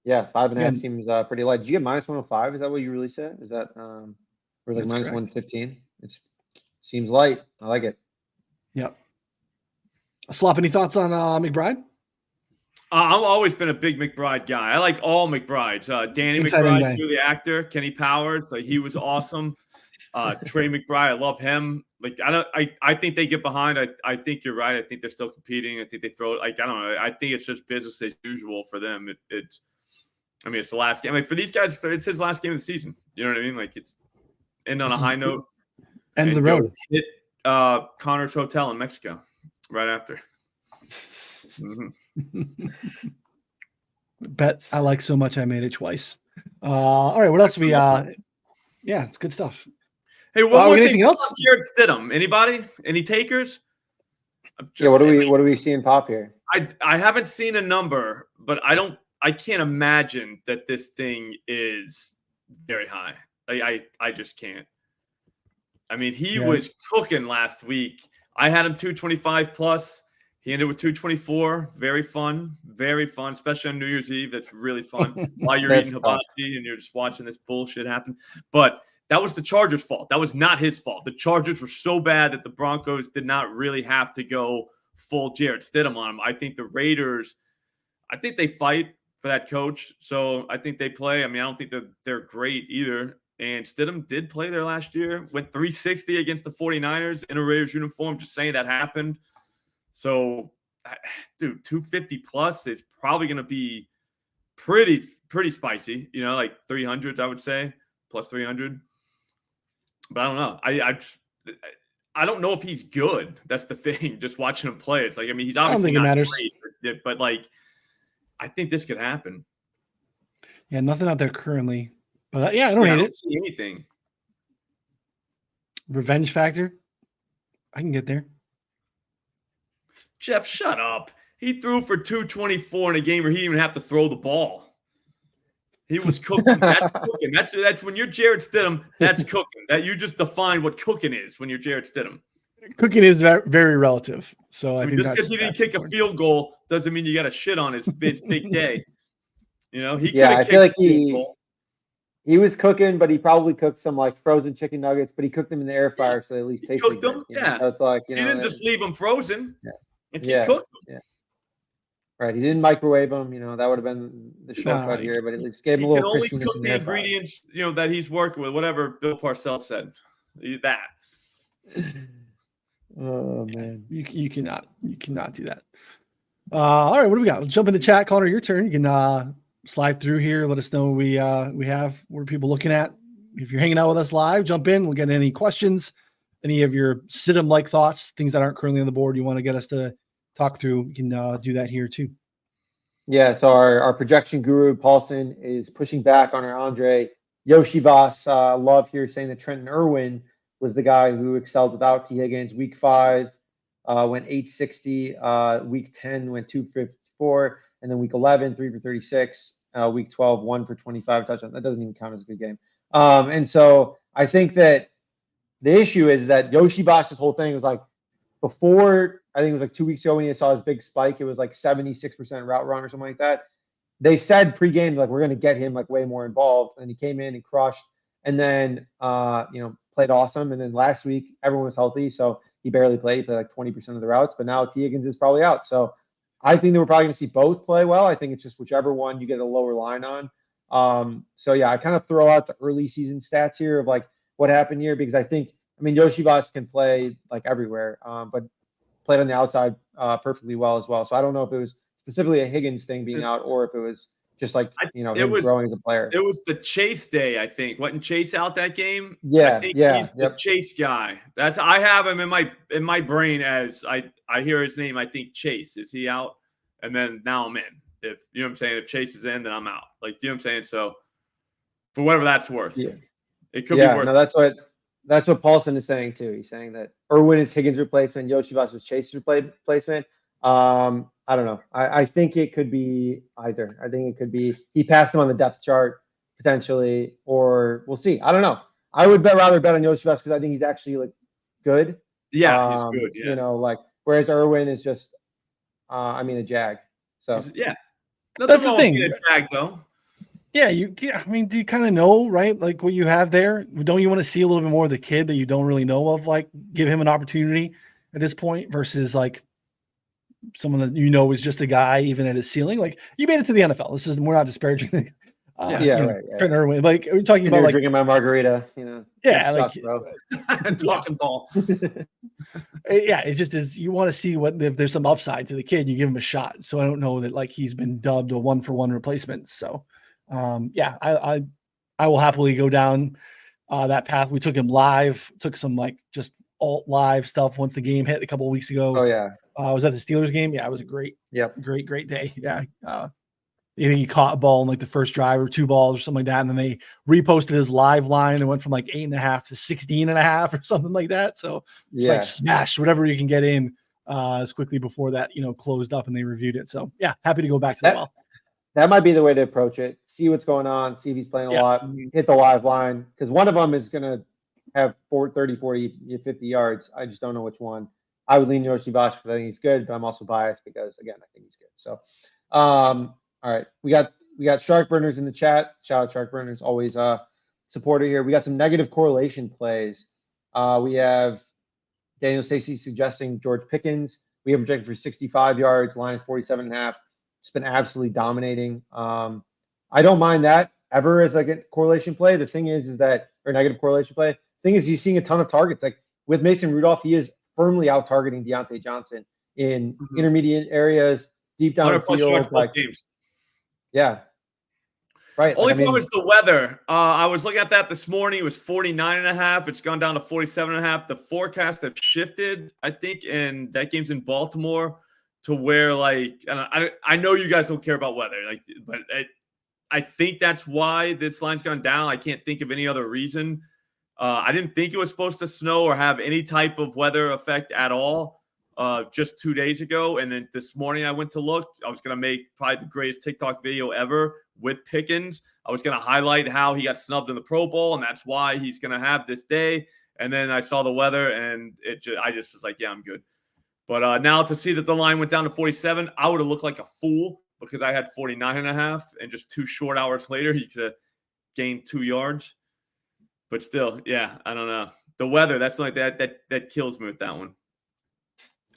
Yeah, 5.5 seems pretty light. Did you get minus 105? Is that what you really said? Is that or like minus 115? It seems light. I like it. Yep. Slop, any thoughts on McBride? I've always been a big McBride guy. I like all McBrides. Danny McBride, the actor, Kenny Powers, like he was awesome. Trey McBride, I love him. Like I think they get behind. I think you're right. I think they're still competing. I think they throw it. Like I don't know. I think it's just business as usual for them. It's the last game. I mean, for these guys, it's his last game of the season. You know what I mean? Like it's end on a high note. End of the road. Hit Connor's hotel in Mexico right after. Mm-hmm. Bet I like so much I made it twice. All right, what else we yeah, it's good stuff. Hey, one more thing else? Jared Stidham. Anybody? Any takers? Yeah, what do we see in pop here? I haven't seen a number, but I can't imagine that this thing is very high. I just can't. I mean, he was cooking last week. I had him 225 plus. He ended with 224. Very fun, especially on New Year's Eve. That's really fun while you're eating hibachi and you're just watching this bullshit happen. But that was the Chargers' fault. That was not his fault. The Chargers were so bad that the Broncos did not really have to go full Jared Stidham on him. I think the Raiders, they fight for that coach. So I think they play. I mean, I don't think they're great either. And Stidham did play there last year. Went 360 against the 49ers in a Raiders uniform. Just saying that happened. So, dude, 250 plus is probably going to be pretty spicy. Like 300s, I would say, plus 300. But I don't know. I don't know if he's good. That's the thing. Just watching him play, it's like, I mean, he's obviously not great, but like, I think this could happen. Yeah, nothing out there currently. But I don't see anything. Revenge factor. I can get there. Jeff, shut up. He threw for 224 in a game where he didn't even have to throw the ball. He was cooking. That's cooking. That's when you're Jared Stidham, that's cooking. That you just define what cooking is when you're Jared Stidham. Cooking is very relative. So I think just because he didn't kick a field goal doesn't mean you got to shit on his big day. He I feel like he was cooking, but he probably cooked some like frozen chicken nuggets, but he cooked them in the air fryer, so they at least tasted good. Yeah, so it's like he didn't just leave them frozen. Yeah. And he cooked them. Yeah. Right. He didn't microwave them. That would have been the shortcut Nah, here, but at least gave him He a can little only crispiness cook in the the air fryer. ingredients, that he's working with. Whatever Bill Parcells said. That. Oh man. you cannot do that. All right, what do we got? Let's jump in the chat. Connor, your turn. You can slide through here. Let us know what we have. What are people looking at? If you're hanging out with us live, jump in. We'll get any questions, any of your Sidham-like thoughts, things that aren't currently on the board you want to get us to talk through. You can do that here too. Yeah, so our projection guru, Paulson, is pushing back on our Andre Yoshivas. Love here saying that Trenton Irwin was the guy who excelled without T. Higgins. Week 5 went 860. Week 10 went 254. And then week 11, 3 for 36. Week 12, 1 for 25 touchdowns. That doesn't even count as a good game. And so I think that the issue is that Yoshivas' whole thing was like, before, I think it was like 2 weeks ago when he saw his big spike, it was like 76% route run or something like that. They said pregame, like, we're going to get him like way more involved. And he came in and crushed and then, played awesome. And then last week, everyone was healthy. So he barely played. He played like 20% of the routes, but now T. Higgins is probably out. So I think that we're probably going to see both play well. I think it's just whichever one you get a lower line on. So yeah, I kind of throw out the early season stats here of like what happened here, because Yoshivas can play like everywhere, but played on the outside perfectly well as well. So I don't know if it was specifically a Higgins thing being out, or if it was just like, him growing as a player. It was the Chase day, I think. Wasn't Chase out that game? Yeah, I think yeah, he's the Chase guy. I have him in my brain as I hear his name. I think Chase. Is he out? And then now I'm in. If you know what I'm saying, if Chase is in, then I'm out. Like, you know what I'm saying? So for whatever that's worth, yeah, it could be worth. No, that's what Paulson is saying too. He's saying that Irwin is Higgins' replacement, Yoshivas is Chase's replacement. I don't know. I think it could be either. I think it could be he passed him on the depth chart potentially, or we'll see. I don't know. I would rather bet on Yoshivas because I think he's actually like good. Yeah, he's good. Yeah. Whereas Irwin is just, a jag. So yeah, that's the thing. A jag though. Yeah, do you kind of know, right? Like what you have there? Don't you want to see a little bit more of the kid that you don't really know of? Like, give him an opportunity at this point versus like someone that is just a guy, even at his ceiling. Like, you made it to the NFL. We're not disparaging. Right. Trent Irwin. Like, we're talking about like drinking my margarita. Yeah, sucks, bro. Talking ball. Yeah, it just is. You want to see if there's some upside to the kid. You give him a shot. So I don't know that like he's been dubbed a 1-for-1 replacement. So. I will happily go down that path. We took him live, took some like just alt live stuff once the game hit a couple of weeks ago. Oh yeah. Was that the Steelers game? Yeah, it was a great day. Yeah. I think he caught a ball in like the first drive or 2 balls or something like that. And then they reposted his live line and went from like 8.5 to 16.5 or something like that. So it's like smash whatever you can get in as quickly before that, closed up and they reviewed it. So yeah, happy to go back to that. Well. That might be the way to approach it. See what's going on. See if he's playing a lot. Hit the live line. Because one of them is going to have 30, 40, 50 yards. I just don't know which one. I would lean Yoshivas because I think he's good, but I'm also biased because, again, I think he's good. So, all right. We got Shark Burners in the chat. Shout out Shark Burners. Always a supporter here. We got some negative correlation plays. We have Daniel Stacey suggesting George Pickens. We have projected for 65 yards. Line is 47.5. It's been absolutely dominating. I don't mind that ever as like a correlation play. The thing is that, or negative correlation play. The thing is, he's seeing a ton of targets. Like with Mason Rudolph, he is firmly out targeting Deontay Johnson in intermediate areas, deep down the field. Like, yeah. Right. Only problem is the weather. I was looking at that this morning. It was 49.5. It's gone down to 47.5. The forecast have shifted, I think, and that game's in Baltimore. To where, like, I know you guys don't care about weather, like, but I think that's why this line's gone down. I can't think of any other reason. I didn't think it was supposed to snow or have any type of weather effect at all just 2 days ago. And then this morning I went to look. I was going to make probably the greatest TikTok video ever with Pickens. I was going to highlight how he got snubbed in the Pro Bowl, and that's why he's going to have this day. And then I saw the weather, and I just was like, yeah, I'm good. But now to see that the line went down to 47, I would have looked like a fool because I had 49.5, and just 2 short hours later, he could have gained 2 yards. But still, yeah, I don't know. The weather, that's like that kills me with that one.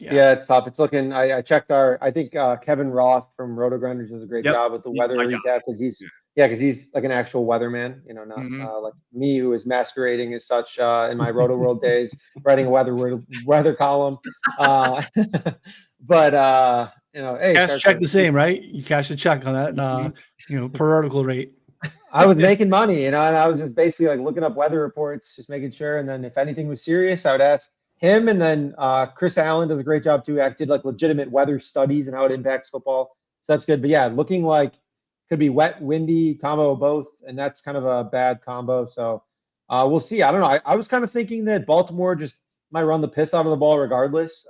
Yeah, it's tough. It's looking. I checked I think Kevin Roth from Roto Grinders does a great Yep, job with the he's weather my guy. recap because he's like an actual weatherman. You know, not Mhm. like me who is masquerading as such in my Roto World days, writing a weather column. Uh, but hey, Cash starts check to. the same, right? You cash the check on that, Mhm. per article rate. I was making money, and I was just basically like looking up weather reports, just making sure. And then if anything was serious, I would ask him. And then Chris Allen does a great job too. Actually did like legitimate weather studies and how it impacts football. So that's good. But yeah, looking like could be wet, windy combo of both, and that's kind of a bad combo. So we'll see. I don't know. I was kind of thinking that Baltimore just might run the piss out of the ball regardless.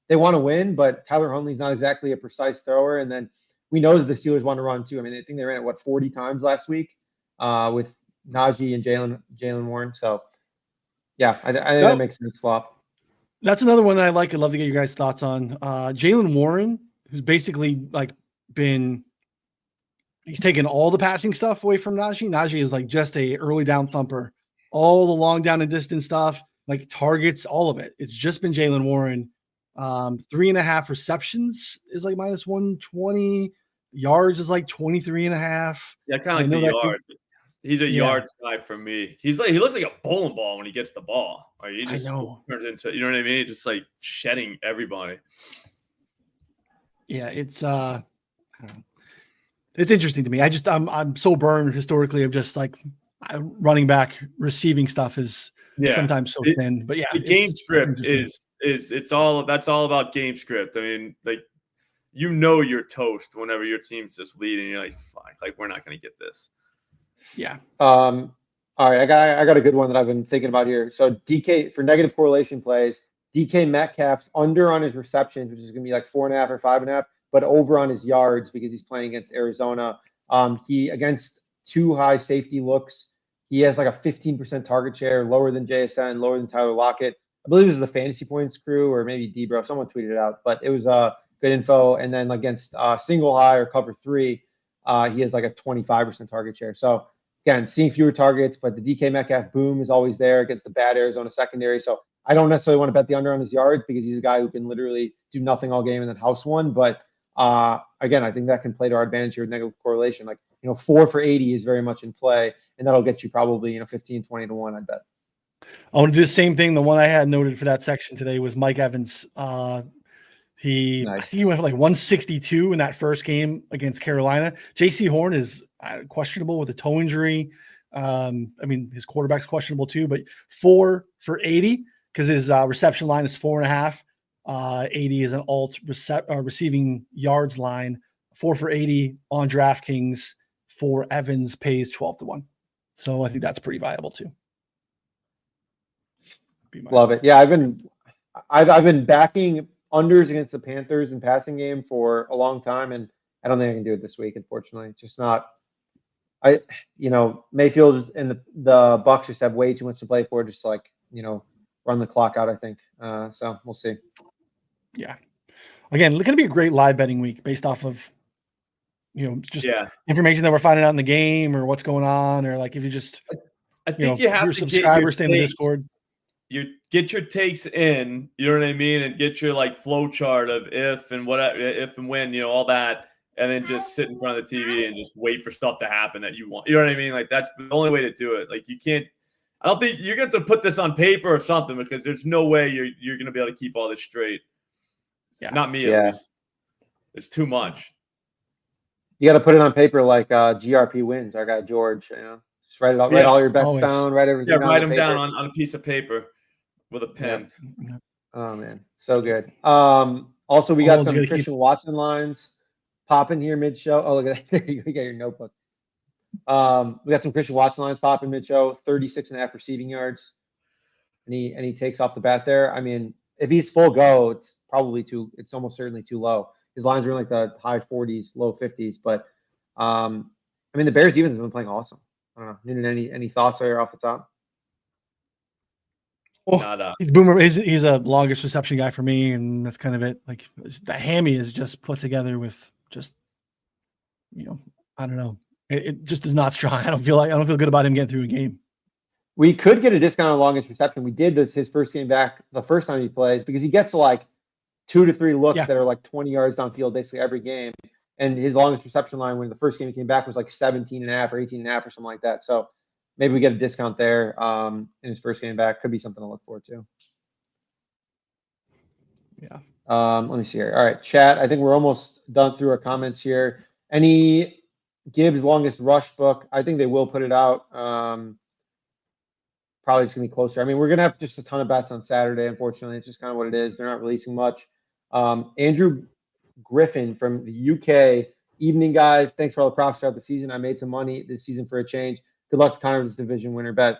They want to win, but Tyler Huntley's not exactly a precise thrower. And then we know that the Steelers want to run too. I mean, I think they ran it 40 times last week with Najee and Jalen Warren. So yeah, I think that makes sense. Slop. That's another one that I like. I'd love to get your guys' thoughts on. Jalen Warren, who's basically like he's taken all the passing stuff away from Najee. Najee is like just a early down thumper, all the long down and distance stuff, like targets, all of it. It's just been Jalen Warren. 3.5 receptions is like minus 120. Yards is like 23.5. Yeah, kind of like the yard. He's a yards guy for me. He looks like a bowling ball when he gets the ball. Like he just turns into, you know what I mean? Just like shedding everybody. Yeah, it's I don't know. It's interesting to me. I'm so burned historically of just like running back receiving stuff is sometimes so thin. But yeah, the game script that's all about game script. I mean, like you're toast whenever your team's just leading. You're like, fuck, like we're not gonna get this. Yeah. All right, I got a good one that I've been thinking about here. So DK for negative correlation plays, DK Metcalf's under on his receptions, which is going to be like 4.5 or 5.5, but over on his yards because he's playing against Arizona. He against two high safety looks, he has like a 15% target share, lower than JSN, lower than Tyler Lockett. I believe it was the Fantasy Points crew or maybe Debro. Someone tweeted it out, but it was good info. And then against single high or cover 3, he has like a 25% target share. So again, seeing fewer targets, but the DK Metcalf boom is always there against the bad Arizona secondary. So I don't necessarily want to bet the under on his yards because he's a guy who can literally do nothing all game and then house one. But again, I think that can play to our advantage here with negative correlation. Like, 4 for 80 is very much in play, and that'll get you probably, 15, 20 to 1, I bet. I want to do the same thing. The one I had noted for that section today was Mike Evans. I think he went for like 162 in that first game against Carolina. JC Horn is questionable with a toe injury. I mean, his quarterback's questionable too, but 4 for 80 because his reception line is 4.5. 80 is an receiving yards line. 4 for 80 on DraftKings for Evans pays 12 to 1. So I think that's pretty viable too. Love it. Yeah, I've been backing unders against the Panthers in passing game for a long time, and I don't think I can do it this week, unfortunately. It's just not. Mayfield and the Bucs just have way too much to play for, just to run the clock out, I think. So we'll see. Yeah. Again, it's going to be a great live betting week based off of, just information that we're finding out in the game or what's going on, or like if you just, I think you have your to subscribers stay in the Discord. You get your takes in, you know what I mean, and get your like flow chart of if and when, all that, and then just sit in front of the TV and just wait for stuff to happen that you want. You know what I mean? Like that's the only way to do it. Like you can't. I don't think you're going to put this on paper or something because there's no way you're going to be able to keep all this straight. Yeah. Not me at least. It's too much. You got to put it on paper like GRP wins. Our guy George, just write it out, write all your bets down, write everything down. Write them down on a piece of paper with a pen. Yeah. Oh man, so good. Also, we got some Christian Watson lines popping here mid-show. Oh, look at that! You got your notebook. We got some Christian Watson lines popping mid-show. 36.5 receiving yards. Any takes off the bat there? I mean, if he's full go, it's almost certainly too low. His lines are in like the high 40s, low 50s. But I mean, the Bears defense has been playing awesome. I don't know. Noonan, any thoughts there off the top? Well, he's boomer. He's a longest reception guy for me, and that's kind of it. Like the hammy is just put together with just, I don't know. It just is not strong. I don't feel good about him getting through a game. We could get a discount on longest reception. We did this his first game back the first time he plays because he gets like 2 to 3 looks that are like 20 yards downfield basically every game. And his longest reception line when the first game he came back was like 17.5 or 18.5 or something like that. So maybe we get a discount there in his first game back. Could be something to look forward to. Yeah. Let me see here. All right, chat. I think we're almost done through our comments here. Any Gibbs longest rush book? I think they will put it out. Probably just gonna be closer. I mean, we're gonna have just a ton of bets on Saturday. Unfortunately, it's just kind of what it is. They're not releasing much. Andrew Griffin from the UK. Evening, guys. Thanks for all the props throughout the season. I made some money this season for a change. Good luck to Connor's division winner bet.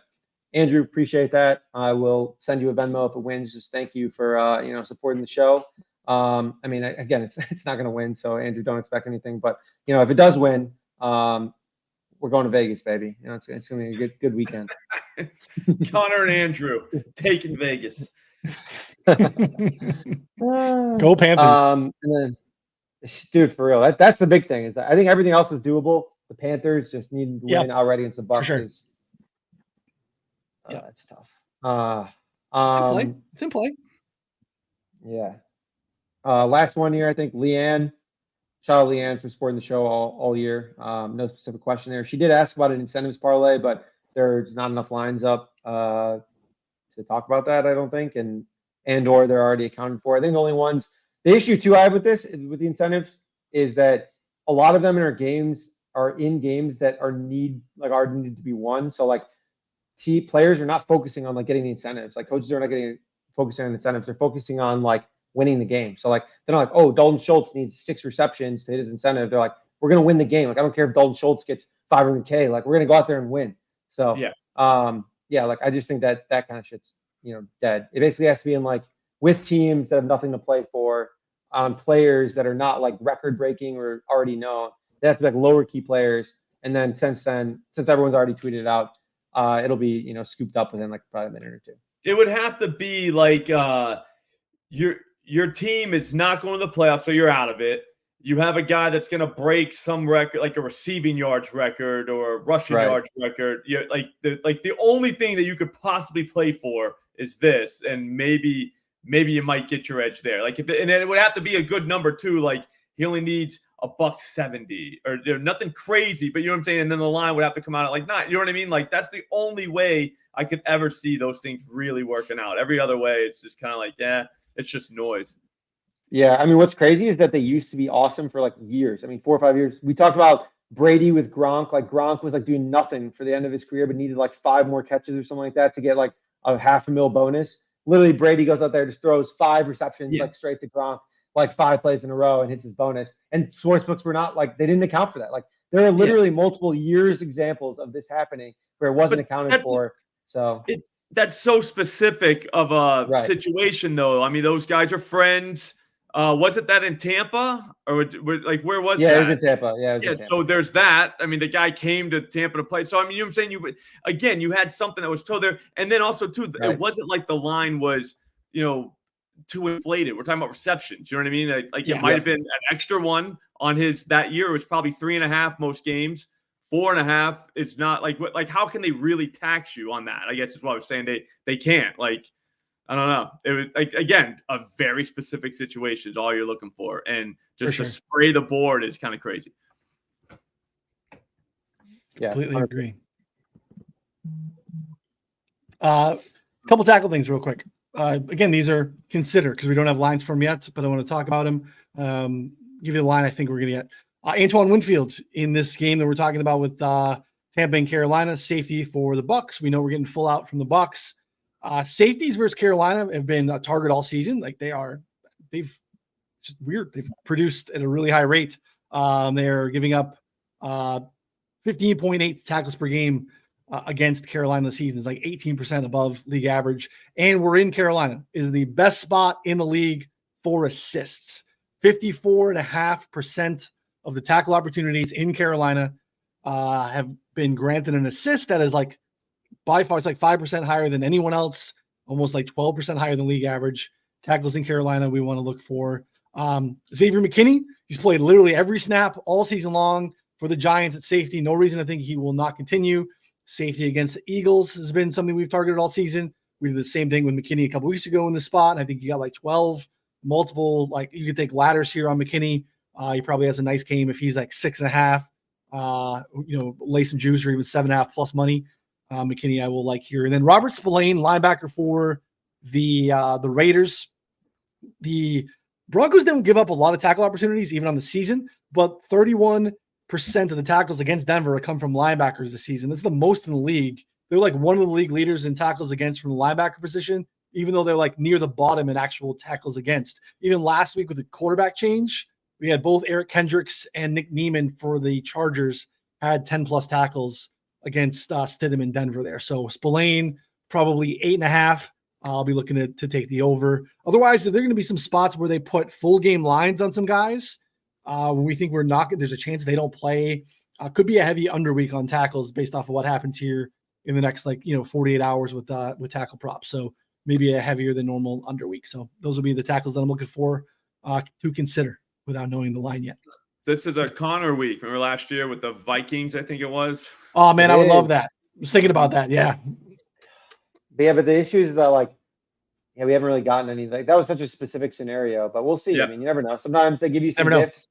Andrew, appreciate that. I will send you a Venmo if it wins. Just thank you for supporting the show. I mean, again, it's not going to win, so Andrew, don't expect anything. But if it does win, we're going to Vegas, baby. It's going to be a good weekend. Connor and Andrew taking Vegas. Go Panthers. And then, dude, for real, that's the big thing. Is that I think everything else is doable. The Panthers just need to win already against the Bucs. Sure. That's tough. It's in play. Yeah. Last one here, I think Leanne. Shout out Leanne for supporting the show all year. No specific question there. She did ask about an incentives parlay, but there's not enough lines up to talk about that, I don't think, or they're already accounted for. I think the issue too I have with this, with the incentives, is that a lot of them in our games are in games that are needed to be won. So like players are not focusing on like getting the incentives. Like coaches are not focusing on incentives. They're focusing on like winning the game. So like they're not like, oh, Dalton Schultz needs 6 receptions to hit his incentive. They're like, we're gonna win the game. Like I don't care if Dalton Schultz gets 500K. Like we're gonna go out there and win. So like I just think that kind of shit's dead. It basically has to be in like with teams that have nothing to play for, on players that are not like record breaking or already known. They have to be like lower key players. And then since everyone's already tweeted it out, it'll be scooped up within like probably a minute or two. It would have to be like your team is not going to the playoffs, so you're out of it. You have a guy that's going to break some record, like a receiving yards record or a rushing yards record. The only thing that you could possibly play for is this, and maybe you might get your edge there. Like and then it would have to be a good number too. Like he only needs $170 or nothing crazy, but you know what I'm saying. And then the line would have to come out at like 9. You know what I mean? Like that's the only way I could ever see those things really working out. Every other way, it's just kind of like it's just noise. Yeah, I mean, what's crazy is that they used to be awesome for like years. I mean, 4 or 5 years. We talked about Brady with Gronk. Like Gronk was like doing nothing for the end of his career, but needed like 5 more catches or something like that to get like a $500,000 bonus. Literally, Brady goes out there, just throws 5 receptions like straight to Gronk, like 5 plays in a row, and hits his bonus. And sportsbooks were not like, they didn't account for that. Like there are literally multiple years examples of this happening where it wasn't accounted for. So that's so specific of a situation, though. I mean, those guys are friends. Was it that in Tampa, or like where was that? Yeah, it was in Tampa. Yeah. So there's that. I mean, the guy came to Tampa to play. So I mean, you know what I'm saying? You had something that was told there, and then also too, it wasn't like the line was too inflated. We're talking about receptions. You know what I mean? It might have been an extra one on his that year. It was probably 3.5 most games. 4.5. It's not like how can they really tax you on that? I guess is what I was saying. They can't. Like I don't know. It was like again a very specific situation is all you're looking for, and just to spray the board is kind of crazy. Yeah, completely agree. Couple tackle things real quick. Again, these are considered because we don't have lines for them yet, but I want to talk about them. Give you the line I think we're going to get. Antoine Winfield in this game that we're talking about with Tampa and Carolina, safety for the Bucs. We know we're getting full out from the Bucs. Safeties versus Carolina have been a target all season. Like they've produced at a really high rate. They're giving up 15.8 tackles per game against Carolina this season. Is like 18% above league average. And we're in Carolina is the best spot in the league for assists. 54.5% of the tackle opportunities in Carolina have been granted an assist. That is like by far, it's like 5% higher than anyone else, almost like 12% higher than league average. Tackles in Carolina we want to look for. Xavier McKinney, he's played literally every snap all season long for the Giants at safety. No reason to think he will not continue. Safety against the Eagles has been something we've targeted all season. We did the same thing with McKinney a couple weeks ago in the spot. And I think you got like 12 multiple, like you could take ladders here on McKinney. He probably has a nice game if he's like 6.5, lay some juice or even 7.5 plus money. McKinney I will like here. And then Robert Spillane, linebacker for the Raiders. The Broncos don't give up a lot of tackle opportunities even on the season, but 31% of the tackles against Denver come from linebackers this season. This is the most in the league. They're like one of the league leaders in tackles against from the linebacker position, even though they're like near the bottom in actual tackles against. Even last week with the quarterback change, we had both Eric Kendricks and Nick Neiman for the Chargers had 10 plus tackles against Stidham in Denver there. So Spillane, probably 8.5. I'll be looking to take the over. Otherwise, there are going to be some spots where they put full game lines on some guys. When we think we're not, there's a chance they don't play. Could be a heavy under week on tackles based off of what happens here in the next 48 hours with tackle props. So maybe a heavier than normal under week. So those will be the tackles that I'm looking for to consider without knowing the line yet. This is a Connor week. Remember last year with the Vikings, I think it was. Oh man, I would love that. I was thinking about that. Yeah. But the issue is that we haven't really gotten anything. That was such a specific scenario, but we'll see. Yeah. I mean, you never know. Sometimes they give you some Never know. gifts.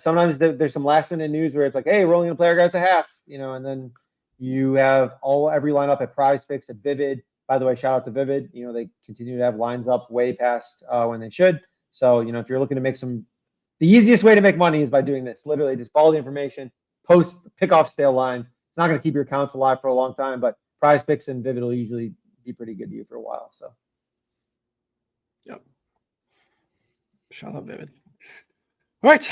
Sometimes there's some last minute news where it's like, hey, we're only gonna play our guys a half, and then you have every lineup at Prize Picks at Vivid. By the way, shout out to Vivid. They continue to have lines up way past when they should. So, if you're looking to make the easiest way to make money is by doing this. Literally just follow the information, pick off stale lines. It's not going to keep your accounts alive for a long time, but Prize Picks and Vivid will usually be pretty good to you for a while. So, yep. Shout out Vivid. All right,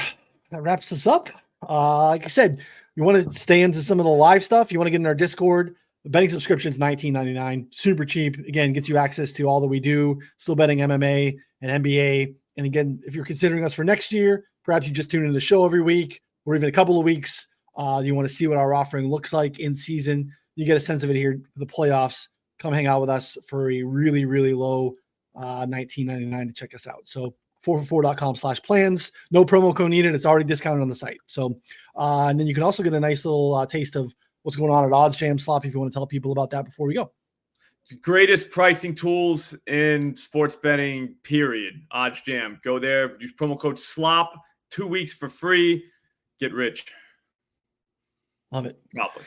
that wraps us up. Like I said, you want to stay into some of the live stuff. You want to get in our Discord. The betting subscription is $19.99, super cheap. Again, gets you access to all that we do. Still betting MMA and NBA. And again, if you're considering us for next year, perhaps you just tune into the show every week or even a couple of weeks. You want to see what our offering looks like in season. You get a sense of it here for the playoffs. Come hang out with us for a really, really low $19.99 to check us out. So 444.com/plans. No promo code needed. It's already discounted on the site. So, and then you can also get a nice little taste of what's going on at Odds Jam Slop if you want to tell people about that before we go. Greatest pricing tools in sports betting, period. Odds Jam. Go there. Use promo code SLOP. 2 weeks for free. Get rich. Love it. Probably.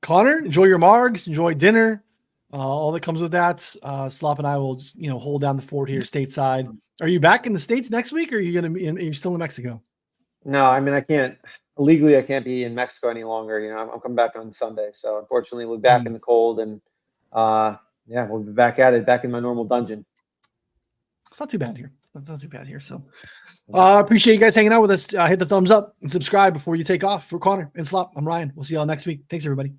Connor, enjoy your margs. Enjoy dinner. All that comes with that. Slop and I will just, hold down the fort here stateside. Are you back in the States next week or are you going to be are you still in Mexico? No, I mean, I can't. Legally, I can't be in Mexico any longer. I'm coming back on Sunday. So unfortunately, we'll be back in the cold and we'll be back at it, back in my normal dungeon. It's not too bad here. Not too bad here. So appreciate you guys hanging out with us. Hit the thumbs up and subscribe before you take off. For Connor and Slop, I'm Ryan. We'll see y'all next week. Thanks, everybody.